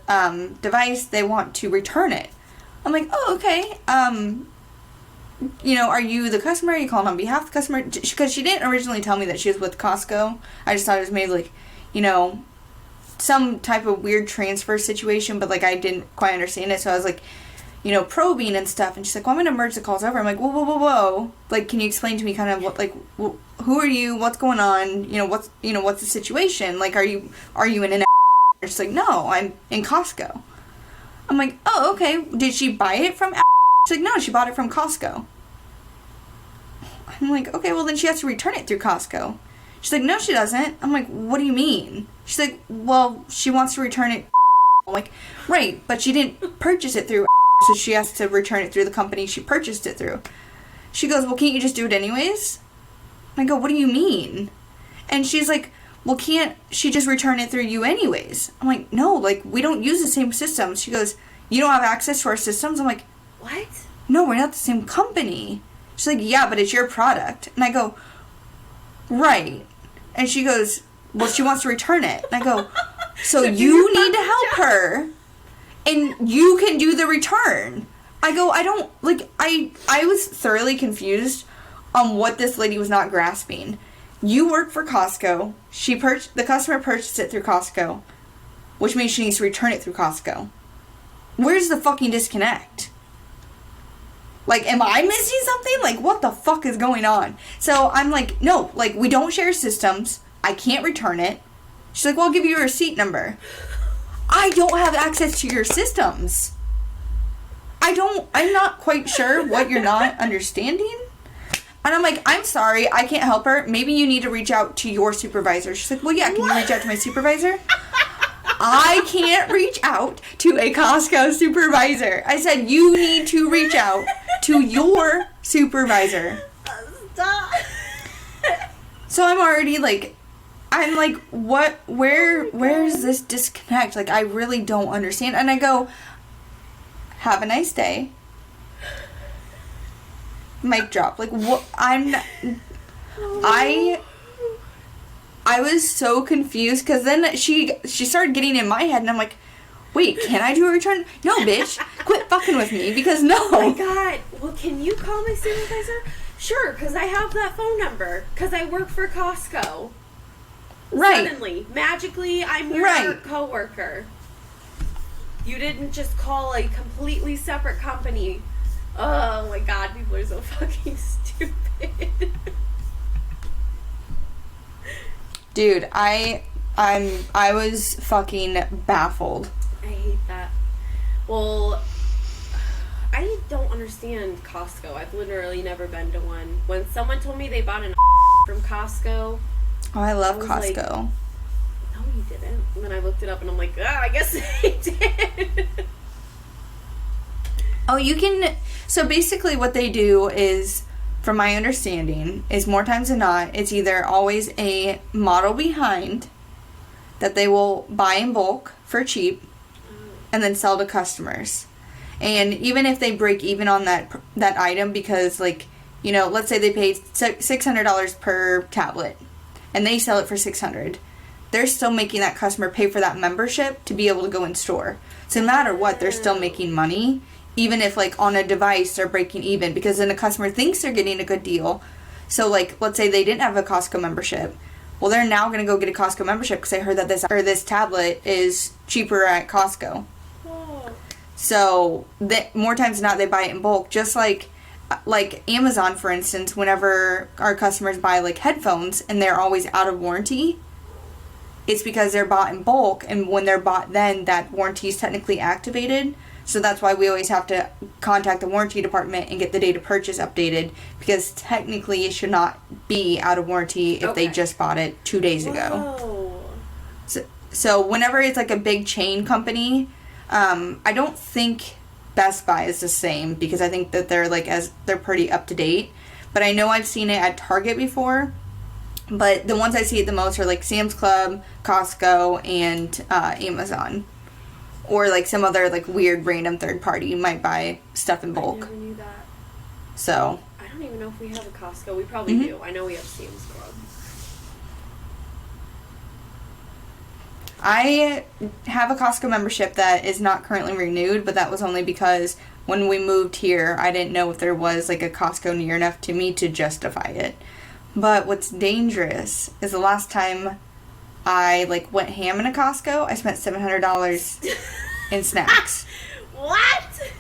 device. They want to return it. I'm like, oh, okay. Are you the customer? Are you calling on behalf of the customer? Because she didn't originally tell me that she was with Costco. I just thought it was maybe, like, some type of weird transfer situation, but, like, I didn't quite understand it. So I was, like, probing and stuff. And she's like, well, I'm going to merge the calls over. I'm like, whoa. Like, can you explain to me kind of what, like, who are you? What's going on? What's the situation? Like, are you in an She's like, no, I'm in Costco. I'm like, oh, okay. Did she buy it from She's like, no, she bought it from Costco. I'm like, okay, well, then she has to return it through Costco. She's like, no, she doesn't. I'm like, what do you mean? She's like, well, she wants to return it. I'm like, right, but she didn't purchase it through so she has to return it through the company she purchased it through. She goes, well, can't you just do it anyways? I go, what do you mean? And she's like, well, can't she just return it through you anyways? I'm like, no, like, we don't use the same systems. She goes, you don't have access to our systems? I'm like, what? No, we're not the same company. She's like, yeah, but it's your product. And I go, right. And she goes, well, she wants to return it. And I go, so you need to help her, and you can do the return. I go, I don't, like, I was thoroughly confused on what this lady was not grasping. You work for Costco. The customer purchased it through Costco, which means she needs to return it through Costco. Where's the fucking disconnect? Like, am I missing something? Like, what the fuck is going on? So I'm like, no, like, we don't share systems. I can't return it. She's like, well, I'll give you a receipt number. I don't have access to your systems. I'm not quite sure what you're not understanding. And I'm like, I'm sorry, I can't help her. Maybe you need to reach out to your supervisor. She's like, well, yeah, can you reach out to my supervisor? I can't reach out to a Costco supervisor. I said, you need to reach out to your supervisor. Stop. So I'm already like, where's this disconnect? Like, I really don't understand. And I go, have a nice day. Mic drop. Like, what? I was so confused because then she started getting in my head and I'm like, wait, can I do a return? No, bitch. Quit fucking with me because no. Oh my God. Well, can you call my supervisor? Sure, because I have that phone number because I work for Costco. Right. Suddenly, magically, I'm your coworker. You didn't just call a completely separate company. Oh my God, people are so fucking stupid. Dude, I was fucking baffled. I hate that. Well, I don't understand Costco. I've literally never been to one. When someone told me they bought an from Costco, Oh, I love Costco. Like, no, you didn't. And then I looked it up and I'm like, I guess they did. Oh, you can... So basically what they do is, from my understanding, is more times than not, it's either always a model behind that they will buy in bulk for cheap and then sell to customers. And even if they break even on that item because, like, you know, let's say they paid $600 per tablet and they sell it for $600, they're still making that customer pay for that membership to be able to go in store. So no matter what, they're still making money, even if, like, on a device they're breaking even, because then the customer thinks they're getting a good deal. So, like, let's say they didn't have a Costco membership. Well, they're now going to go get a Costco membership because they heard that this tablet is cheaper at Costco. Oh. So, more times than not, they buy it in bulk. Just like Amazon, for instance, whenever our customers buy, like, headphones and they're always out of warranty, it's because they're bought in bulk, and when they're bought then, that warranty is technically activated. So that's why we always have to contact the warranty department and get the date of purchase updated, because technically it should not be out of warranty if they just bought it 2 days ago. So whenever it's like a big chain company, I don't think Best Buy is the same, because I think that they're pretty up to date. But I know I've seen it at Target before. But the ones I see it the most are like Sam's Club, Costco, and Amazon. Or, like, some other, like, weird random third party might buy stuff in bulk. I never knew that. So. I don't even know if we have a Costco. We probably do. I know we have Sam's Club. I have a Costco membership that is not currently renewed, but that was only because when we moved here, I didn't know if there was, like, a Costco near enough to me to justify it. But what's dangerous is the last time I, like, went ham in a Costco, I spent $700 in snacks. What?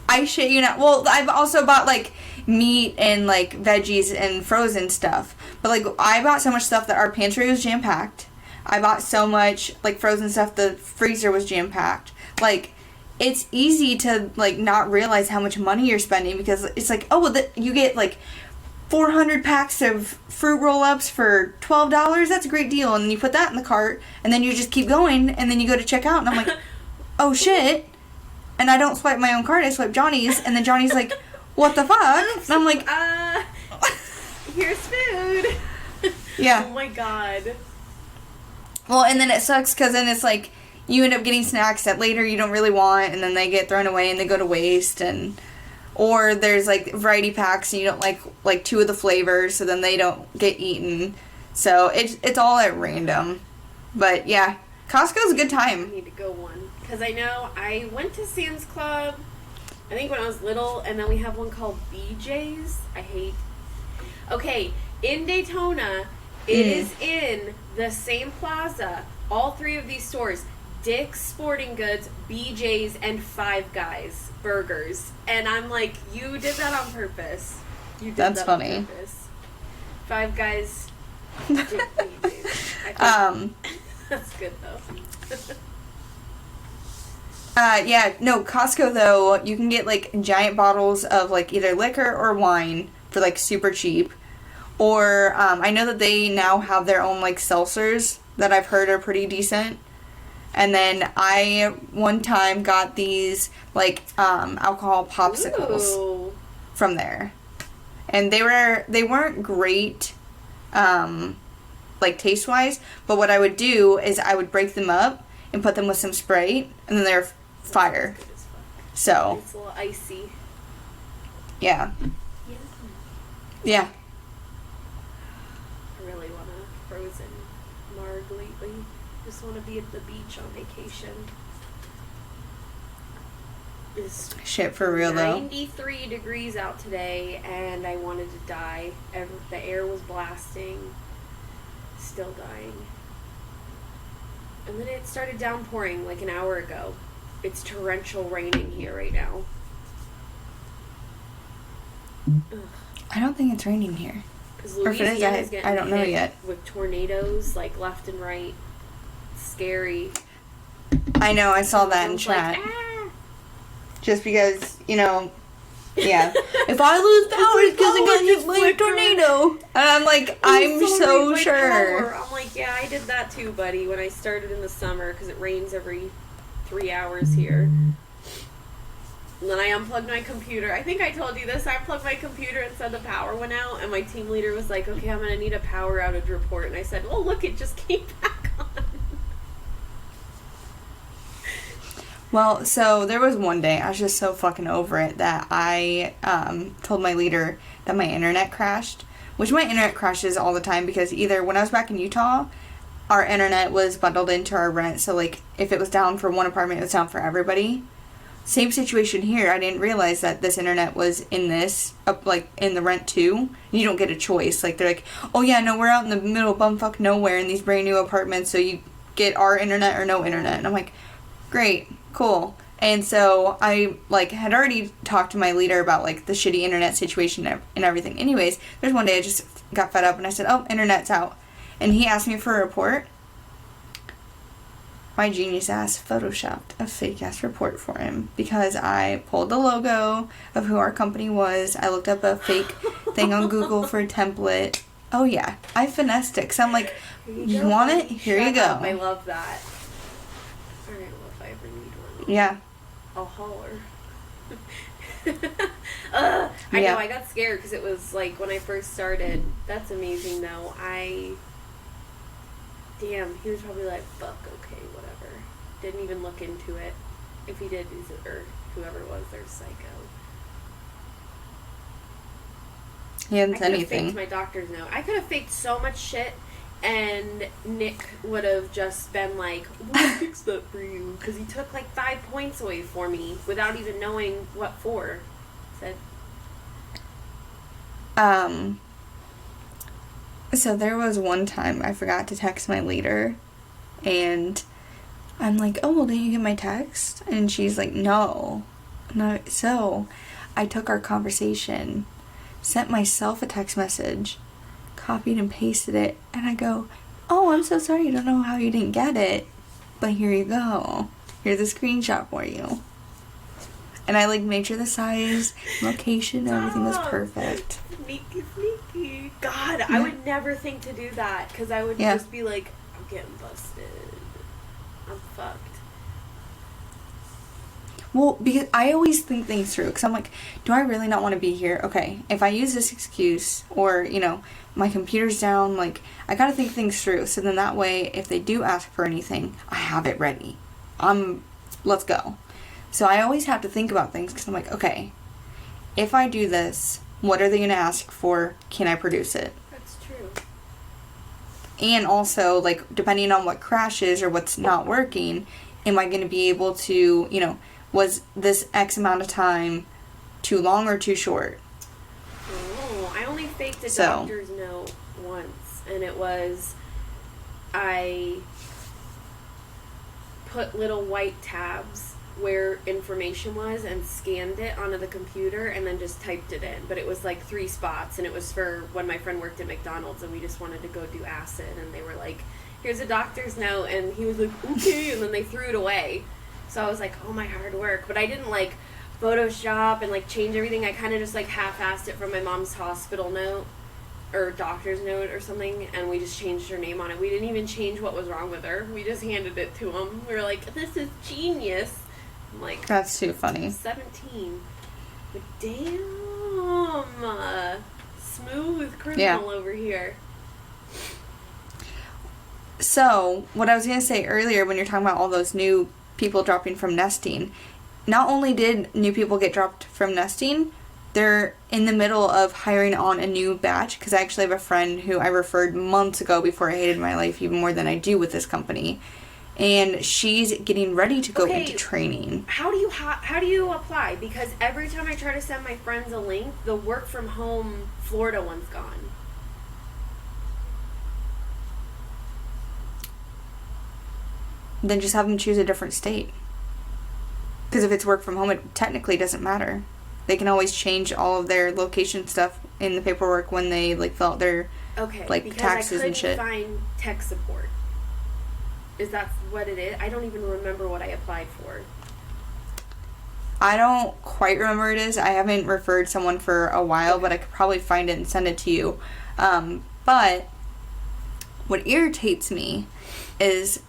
I shit you not. Well, I've also bought, like, meat and, like, veggies and frozen stuff. But, like, I bought so much stuff that our pantry was jam-packed. I bought so much, like, frozen stuff, the freezer was jam-packed. Like, it's easy to, like, not realize how much money you're spending, because it's like, oh, well, you get, like, 400 packs of fruit roll-ups for $12. That's a great deal. And then you put that in the cart, and then you just keep going, and then you go to check out, and I'm like, oh shit. And I don't swipe my own card, I swipe Johnny's, and then Johnny's like, what the fuck? And I'm like, here's food. Yeah. Oh my God. Well, and then it sucks, because then it's like, you end up getting snacks that later you don't really want, and then they get thrown away and they go to waste, or there's, like, variety packs and you don't like two of the flavors, so then they don't get eaten. So it's all at random. But yeah, Costco's a good time. I need to go one, because I know I went to Sam's Club, I think when I was little, and then we have one called BJ's. Okay, in Daytona, it is in the same plaza, all three of these stores, Dick's Sporting Goods, BJ's, and Five Guys burgers. And I'm like, you did that on purpose. You did That's that funny. on purpose. Five Guys, BJ's. That's good, though. Yeah, no, Costco, though, you can get, like, giant bottles of, like, either liquor or wine for for, like, super cheap. Or, I know that they now have their own, like, seltzers that I've heard are pretty decent. And then I, one time, got these, like, alcohol popsicles Ooh. from there. And they weren't great, like, taste-wise. But what I would do is I would break them up and put them with some Sprite. And then they're fire. Good as fuck. So, It's a little icy. yeah. Yeah. I really want a frozen marg lately. Just want to be at the beach on vacation. It's Shit, for real, though. 93 degrees out today, and I wanted to die. The air was blasting. Still dying. And then it started downpouring like an hour ago. It's torrential raining here right now. Ugh. I don't think it's raining here. Because Or if it is, Louisiana's getting I don't know hit yet. with tornadoes, like, left and right. Scary. I know, I saw that I in was like, chat. ah! Just because, yeah. If I lose power, it's because I got hit by a tornado. And I'm like, I'm so my sure. power. I'm like, yeah, I did that too, buddy, when I started in the summer, because it rains every 3 hours here. And then I unplugged my computer. I think I told you this. I unplugged my computer and said the power went out, and my team leader was like, okay, I'm going to need a power outage report. And I said, well, look, it just came back on. Well, so there was one day, I was just so fucking over it, that I told my leader that my internet crashed. Which my internet crashes all the time because either when I was back in Utah, our internet was bundled into our rent. So, like, if it was down for one apartment, it was down for everybody. Same situation here. I didn't realize that this internet was in this, like, in the rent too. You don't get a choice. Like, they're like, oh yeah, no, we're out in the middle of bumfuck nowhere in these brand new apartments, so you get our internet or no internet. And I'm like, great, cool. And so I, like, had already talked to my leader about, like, the shitty internet situation and everything. Anyways, there's one day I just got fed up and I said, oh, internet's out. And he asked me for a report. My genius ass photoshopped a fake ass report for him because I pulled the logo of who our company was. I looked up a fake thing on Google for a template. Oh yeah, I finessed it because I'm like, you want it? Here you go. I love that. Alright, well, if I ever need one, Yeah. I'll holler. I know, I got scared because it was like when I first started. That's amazing though. Damn, he was probably like, fuck, okay, whatever. Didn't even look into it. If he did, or whoever it was, they're psycho. He hadn't said I could have faked anything. my doctor's note. I could have faked so much shit, and Nick would have just been like, we'll fix that for you. Because he took like 5 points away for me without even knowing what for. Said, So there was one time I forgot to text my leader, and I'm like, oh, well, didn't you get my text? And she's like, no. So I took our conversation, sent myself a text message, copied and pasted it, and I go, oh, I'm so sorry, I don't know how you didn't get it, but here you go. Here's a screenshot for you. And I, like, made sure the size, location, everything was perfect. sneaky, sneaky. God, I would never think to do that, because I would just be like, I'm getting busted. I'm fucked. Well, because I always think things through, because I'm like, do I really not want to be here? Okay, if I use this excuse, or, my computer's down, like, I gotta think things through, so then that way, if they do ask for anything, I have it ready. Let's go. So I always have to think about things, because I'm like, okay, if I do this, what are they going to ask for? Can I produce it? That's true. And also, like, depending on what crashes or what's not working, am I going to be able to, was this X amount of time too long or too short? Oh, I only faked a doctor's note once, and it was, I put little white tabs where information was and scanned it onto the computer and then just typed it in. But it was like 3 spots, and it was for when my friend worked at McDonald's and we just wanted to go do acid, and they were like, here's a doctor's note, and he was like, okay, and then they threw it away. So I was like, oh, my hard work. But I didn't Photoshop and like change everything. I kind of just like half-assed it from my mom's hospital note or doctor's note or something, and we just changed her name on it. We didn't even change what was wrong with her. We just handed it to him. We were like, this is genius. I'm like, that's too funny. 17. But damn, smooth criminal over here. So, what I was going to say earlier when you're talking about all those new people dropping from nesting, not only did new people get dropped from nesting, they're in the middle of hiring on a new batch, because I actually have a friend who I referred months ago before I hated my life even more than I do with this company, and she's getting ready to go into training. How do you apply? Because every time I try to send my friends a link, the work from home Florida one's gone. Then just have them choose a different state. Because if it's work from home, it technically doesn't matter. They can always change all of their location stuff in the paperwork when they like fill out their taxes and shit. I couldn't find tech support. Is that what it is? I don't even remember what I applied for. I don't quite remember what it is. I haven't referred someone for a while, but I could probably find it and send it to you. But what irritates me is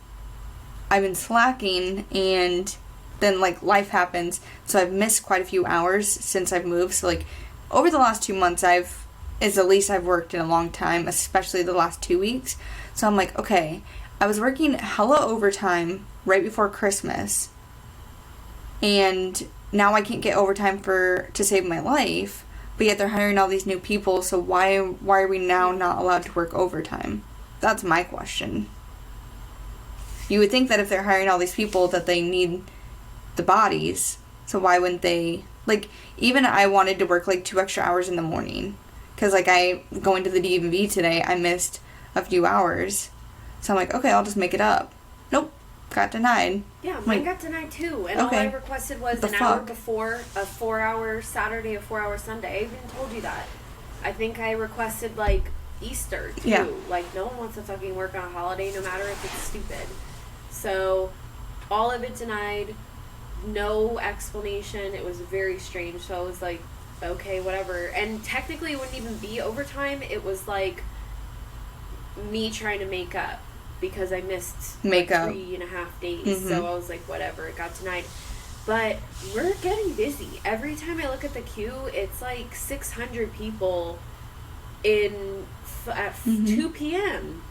I've been slacking, and then like life happens, so I've missed quite a few hours since I've moved. So like over the last 2 months, it's the least I've worked in a long time, especially the last 2 weeks. So I'm like, okay, I was working hella overtime right before Christmas, and now I can't get overtime to save my life, but yet they're hiring all these new people, so why are we now not allowed to work overtime? That's my question. You would think that if they're hiring all these people that they need the bodies, so why wouldn't they, like, even I wanted to work like 2 extra hours in the morning, because like going to the DMV today, I missed a few hours, so I'm like, okay, I'll just make it up. Nope, got denied. Yeah, mine got denied too, and all I requested was an hour before, a 4-hour Saturday, a 4-hour Sunday. I even told you that. I think I requested like Easter too. Yeah. Like, no one wants to fucking work on a holiday, no matter if it's stupid. So all of it denied, no explanation. It was very strange. So I was like, okay, whatever. And technically it wouldn't even be overtime. It was like me trying to make up because I missed like 3.5 days. Mm-hmm. So I was like, whatever, it got denied. But we're getting busy. Every time I look at the queue, it's like 600 people at 2 p.m.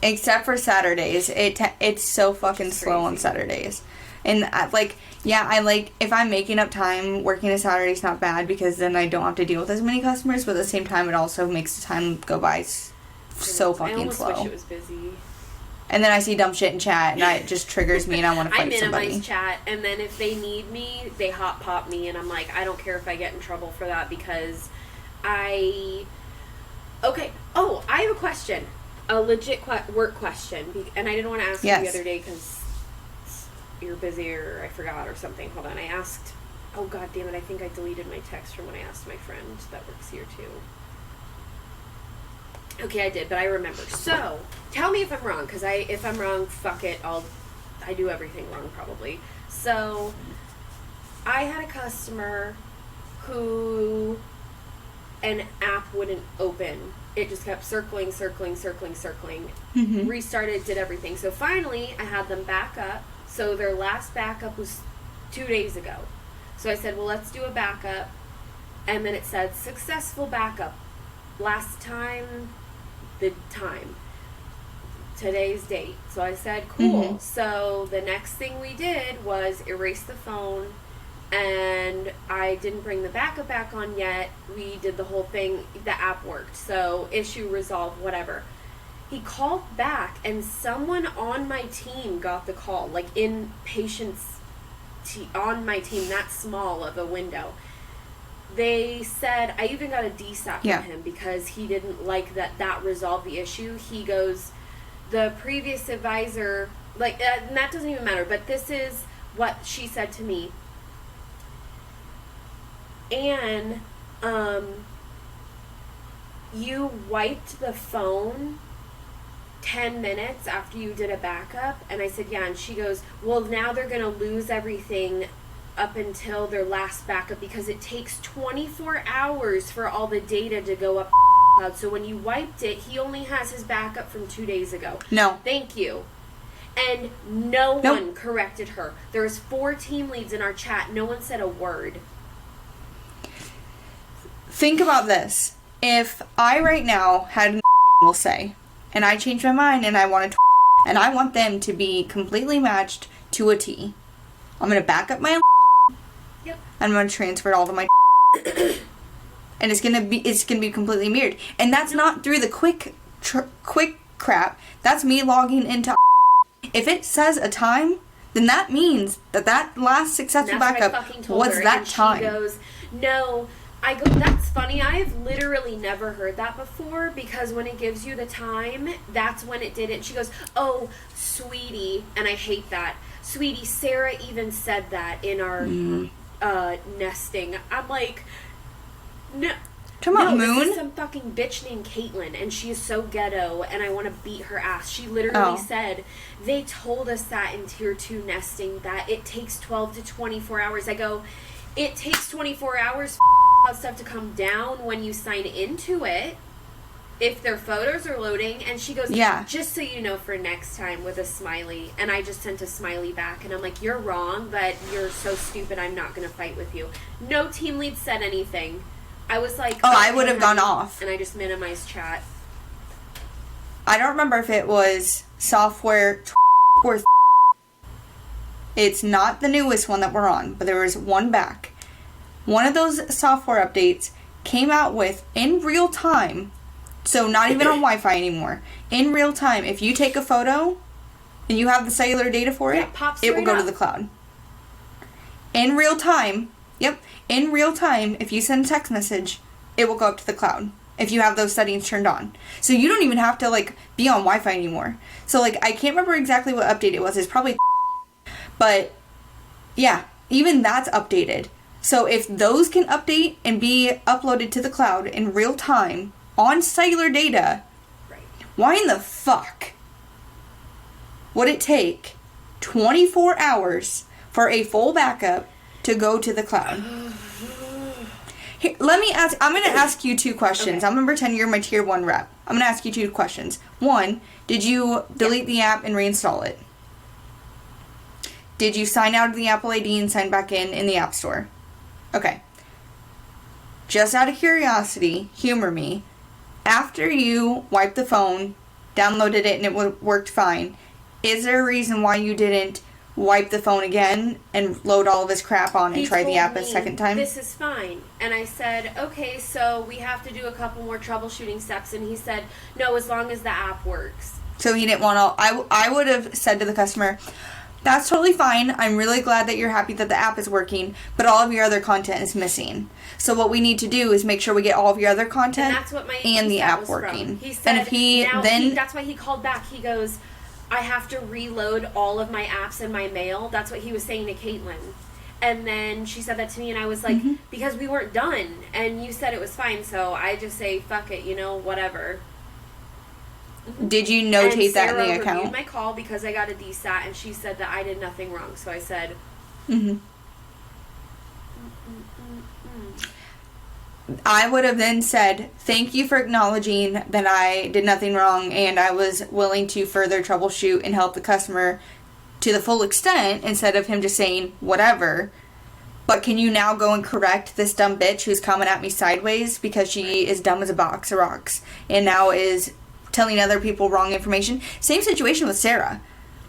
Except for Saturdays. It's so fucking slow on Saturdays. And if I'm making up time, working a Saturday is not bad, because then I don't have to deal with as many customers, but at the same time it also makes the time go by so fucking slow. I almost wish it was busy. And then I see dumb shit in chat, and it just triggers me, and I want to fight somebody. I minimize chat, and then if they need me, they hot pop me, and I'm like, I don't care if I get in trouble for that, because Okay. Oh, I have a question. A legit work question. And I didn't want to ask you the other day because you're busy or I forgot or something. Hold on. I asked... Oh, God damn it. I think I deleted my text from when I asked my friend that works here, too. Okay, I did, but I remember. So, tell me if I'm wrong, because if I'm wrong, fuck it. I do everything wrong, probably. So, I had a customer who an app wouldn't open. It just kept circling. Mm-hmm. Restarted, did everything. So finally, I had them back up. So their last backup was 2 days ago. So I said, well, let's do a backup. And then it said, successful backup. Last time, the time. Today's date. So I said, cool. Mm-hmm. So the next thing we did was erase the phone. And I didn't bring the backup back on yet. We did the whole thing. The app worked. So issue resolved, whatever. He called back, and someone on my team got the call. Like, in patients on my team, that small of a window. They said, I even got a DSAP from him because he didn't like that resolved the issue. He goes, the previous advisor, like, and that doesn't even matter, but this is what she said to me. And, you wiped the phone 10 minutes after you did a backup? And I said, yeah. And she goes, well, now they're going to lose everything up until their last backup because it takes 24 hours for all the data to go up cloud. So when you wiped it, he only has his backup from 2 days ago. No. Thank you. And no one corrected her. There's 4 team leads in our chat. No one said a word. Think about this. If I right now had will say, and I changed my mind and I wanted and I want them to be completely matched to a T, I'm going to back up my Yep. I'm going to transfer it all to my and it's going to be completely mirrored. And that's not through the quick crap. That's me logging into if it says a time, then that means that last successful backup was that time. She goes, no. I go, that's funny. I have literally never heard that before because when it gives you the time, that's when it did it. She goes, oh, sweetie, and I hate that. Sweetie, Sarah even said that in our nesting. I'm like, no. Come on, Moon. This is some fucking bitch named Caitlin, and she is so ghetto, and I want to beat her ass. She literally said, they told us that in Tier 2 nesting, that it takes 12 to 24 hours. I go, it takes 24 hours for stuff to come down when you sign into it, if their photos are loading. And she goes, just so you know for next time, with a smiley. And I just sent a smiley back, and I'm like, you're wrong, but you're so stupid, I'm not going to fight with you. No team lead said anything. I was like, I would have gone off. And I just minimized chat. I don't remember if it was software or it's not the newest one that we're on, but there was one back. One of those software updates came out with, in real time, so not even on Wi-Fi anymore, in real time, if you take a photo and you have the cellular data for it, it will go to the cloud. In real time, in real time, if you send a text message, it will go up to the cloud if you have those settings turned on. So you don't even have to, be on Wi-Fi anymore. So, I can't remember exactly what update it was. It's probably but, yeah, even that's updated. So if those can update and be uploaded to the cloud in real time on cellular data, why in the fuck would it take 24 hours for a full backup to go to the cloud? Here, I'm going to ask you 2 questions. I'm going to pretend you're my tier 1 rep. I'm going to ask you 2 questions. 1, did you delete the app and reinstall it? Did you sign out of the Apple ID and sign back in the App Store? Okay. Just out of curiosity, humor me. After you wiped the phone, downloaded it, and it worked fine, is there a reason why you didn't wipe the phone again and load all of his crap on and try the app a second time? This is fine. And I said, okay, so we have to do a couple more troubleshooting steps. And he said, no, as long as the app works. So he didn't want to... I would have said to the customer, that's totally fine. I'm really glad that you're happy that the app is working, but all of your other content is missing. So what we need to do is make sure we get all of your other content and, that's what the app working. He said, and if that's why he called back. He goes, I have to reload all of my apps in my mail. That's what he was saying to Caitlin. And then she said that to me, and I was like, because we weren't done, and you said it was fine, so I just say, fuck it, whatever. Did you notate that in the account? Sarah reviewed my call because I got a DSAT, and she said that I did nothing wrong. So I said, I would have then said, thank you for acknowledging that I did nothing wrong, and I was willing to further troubleshoot and help the customer to the full extent, instead of him just saying, whatever. But can you now go and correct this dumb bitch who's coming at me sideways because she is dumb as a box of rocks, and now is telling other people wrong information? Same situation with Sarah.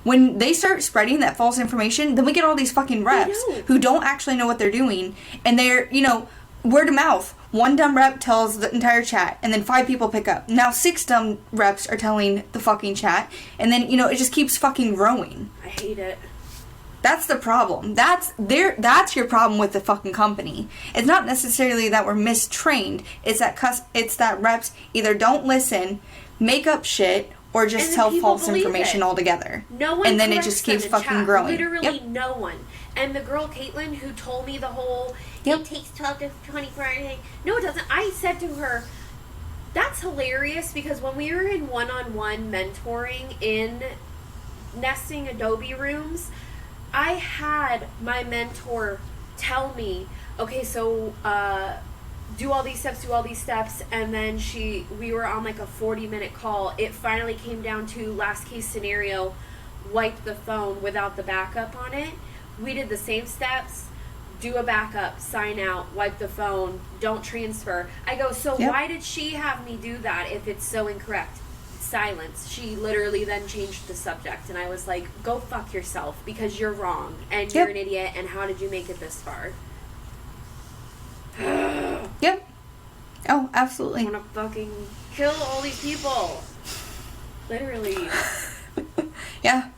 When they start spreading that false information, then we get all these fucking reps who don't actually know what they're doing, and they're, word of mouth. One dumb rep tells the entire chat, and then 5 people pick up. Now 6 dumb reps are telling the fucking chat, and then, it just keeps fucking growing. I hate it. That's the problem. That's your problem with the fucking company. It's not necessarily that we're mistrained. It's that reps either don't listen, make up shit, or just tell false information altogether. No one. And then it just keeps fucking growing. Literally no one. And the girl Caitlin who told me the whole it takes 12 to 24 hours. No, it doesn't. I said to her, that's hilarious, because when we were in one-on-one mentoring in nesting Adobe rooms, I had my mentor tell me, okay, so do all these steps, and then we were on like a 40-minute call. It finally came down to last case scenario, wipe the phone without the backup on it. We did the same steps, do a backup, sign out, wipe the phone, don't transfer. I go, so why did she have me do that if it's so incorrect? Silence. She literally then changed the subject, and I was like, go fuck yourself, because you're wrong and you're an idiot, and how did you make it this far? Yep. Oh, absolutely. I want to fucking kill all these people. Literally. Yeah.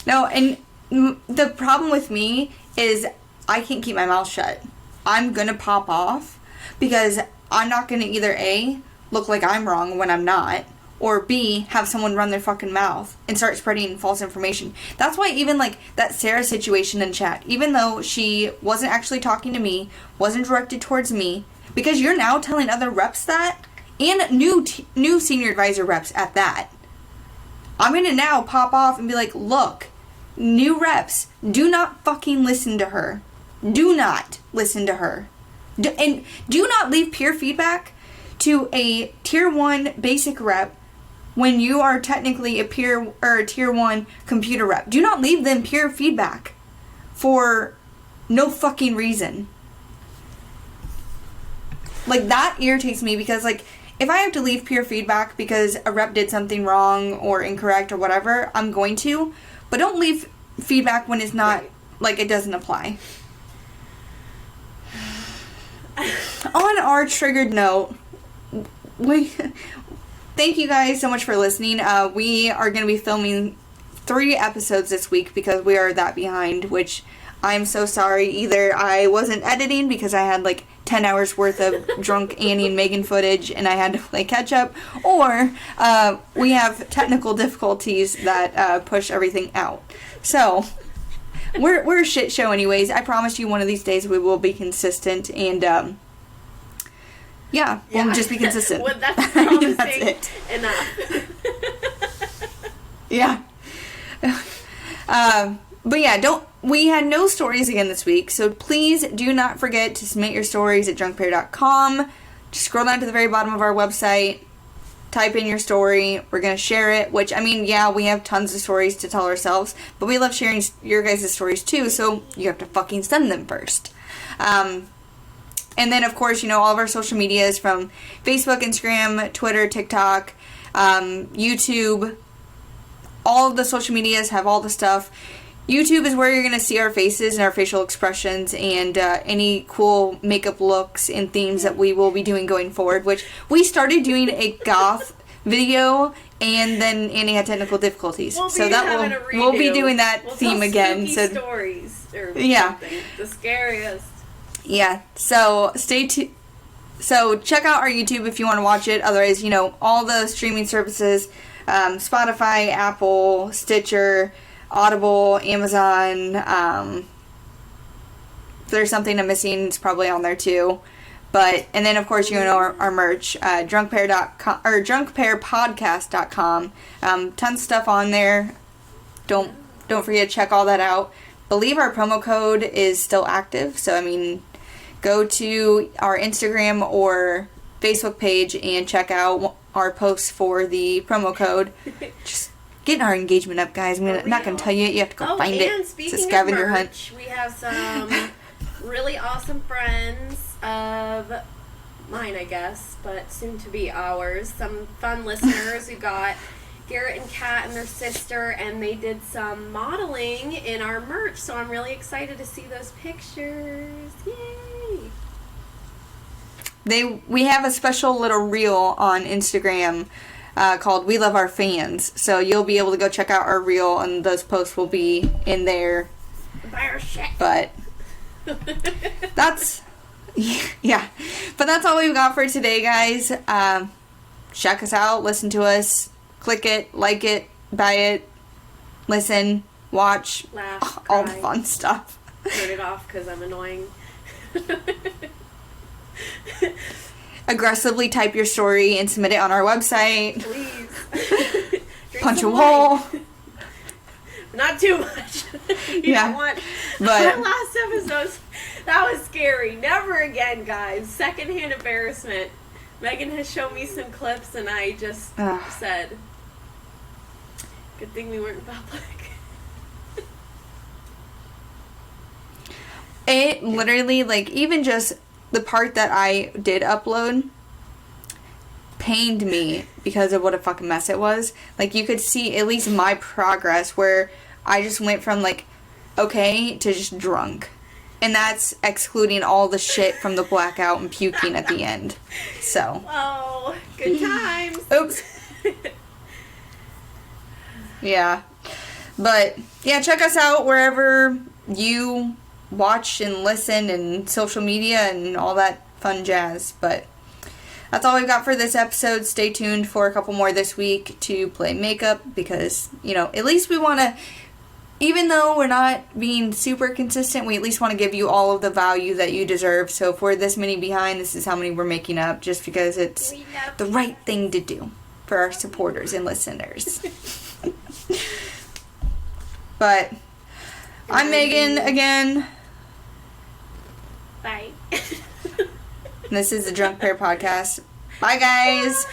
No, and the problem with me is I can't keep my mouth shut. I'm gonna pop off because I'm not gonna either A, look like I'm wrong when I'm not, or B, have someone run their fucking mouth and start spreading false information. That's why even like that Sarah situation in chat, even though she wasn't actually talking to me, wasn't directed towards me, because you're now telling other reps that, and new senior advisor reps at that. I'm gonna now pop off and be like, look, new reps, do not fucking listen to her. Do not listen to her. And do not leave peer feedback to a tier 1 basic rep when you are technically a peer or a tier 1 computer rep. Do not leave them peer feedback for no fucking reason. Like, that irritates me because, like, if I have to leave peer feedback because a rep did something wrong or incorrect or whatever, I'm going to. But don't leave feedback when it's not, like, it doesn't apply. On our triggered note, thank you guys so much for listening. We are going to be filming 3 episodes this week because we are that behind, which I'm so sorry. Either I wasn't editing because I had like 10 hours worth of drunk Annie and Megan footage and I had to play catch up, or we have technical difficulties that push everything out. So we're a shit show anyways. I promise you one of these days we will be consistent and we'll just be consistent. Well, that's promising that's it. Enough. Yeah. But yeah, we had no stories again this week, so please do not forget to submit your stories at drunkpear.com. Just scroll down to the very bottom of our website, type in your story, we're going to share it, which, I mean, yeah, we have tons of stories to tell ourselves, but we love sharing your guys' stories too, so you have to fucking send them first. And then, of course, all of our social medias from Facebook, Instagram, Twitter, TikTok, YouTube. All of the social medias have all the stuff. YouTube is where you're going to see our faces and our facial expressions and any cool makeup looks and themes that we will be doing going forward, which we started doing a goth video and then Annie had technical difficulties. We'll be doing that theme again. So stories or yeah. Something. The scariest. Yeah. So stay tuned. So check out our YouTube if you want to watch it. Otherwise, all the streaming services, Spotify, Apple, Stitcher, Audible, Amazon, if there's something I'm missing, it's probably on there too. And then of course, our merch, drunkpear.com or drunkpearpodcast.com. Tons of stuff on there. Don't forget to check all that out. Believe our promo code is still active, so go to our Instagram or Facebook page and check out our posts for the promo code. Just getting our engagement up, guys. I'm not going to tell you it. You have to go find it. It's a scavenger hunt. We have some really awesome friends of mine, I guess, but soon to be ours. Some fun listeners. We got Garrett and Kat and their sister, and they did some modeling in our merch, so I'm really excited to see those pictures. Yay! We have a special little reel on Instagram called We Love Our Fans. So you'll be able to go check out our reel and those posts will be in there. Buy our shit. But that's But that's all we've got for today, guys. Check us out, listen to us, click it, like it, buy it, listen, watch, laugh, all cry. the fun stuff. Turn it off because I'm annoying. Aggressively type your story and submit it on our website. Please. Punch a hole. Not too much. You Yeah. don't want But our last episode. That was scary. Never again, guys. Secondhand embarrassment. Megan has shown me some clips, and I just said, good thing we weren't in public. It literally, like, even just the part that I did upload pained me because of what a fucking mess it was. Like, you could see at least my progress where I just went from, like, okay to just drunk. And that's excluding all the shit from the blackout and puking at the end. So. Oh, good times. Oops. Yeah. But, yeah, check us out wherever you watch and listen and social media and all that fun jazz. But that's all we've got for this episode. Stay tuned for a couple more this week to play makeup because, you know, at least we want to, even though we're not being super consistent, we at least want to give you all of the value that you deserve. So if we're this many behind, this is how many we're making up just because it's the right thing to do for our supporters and listeners. But I'm Megan again. Bye. This is the Drunk Pear Podcast. Bye, guys.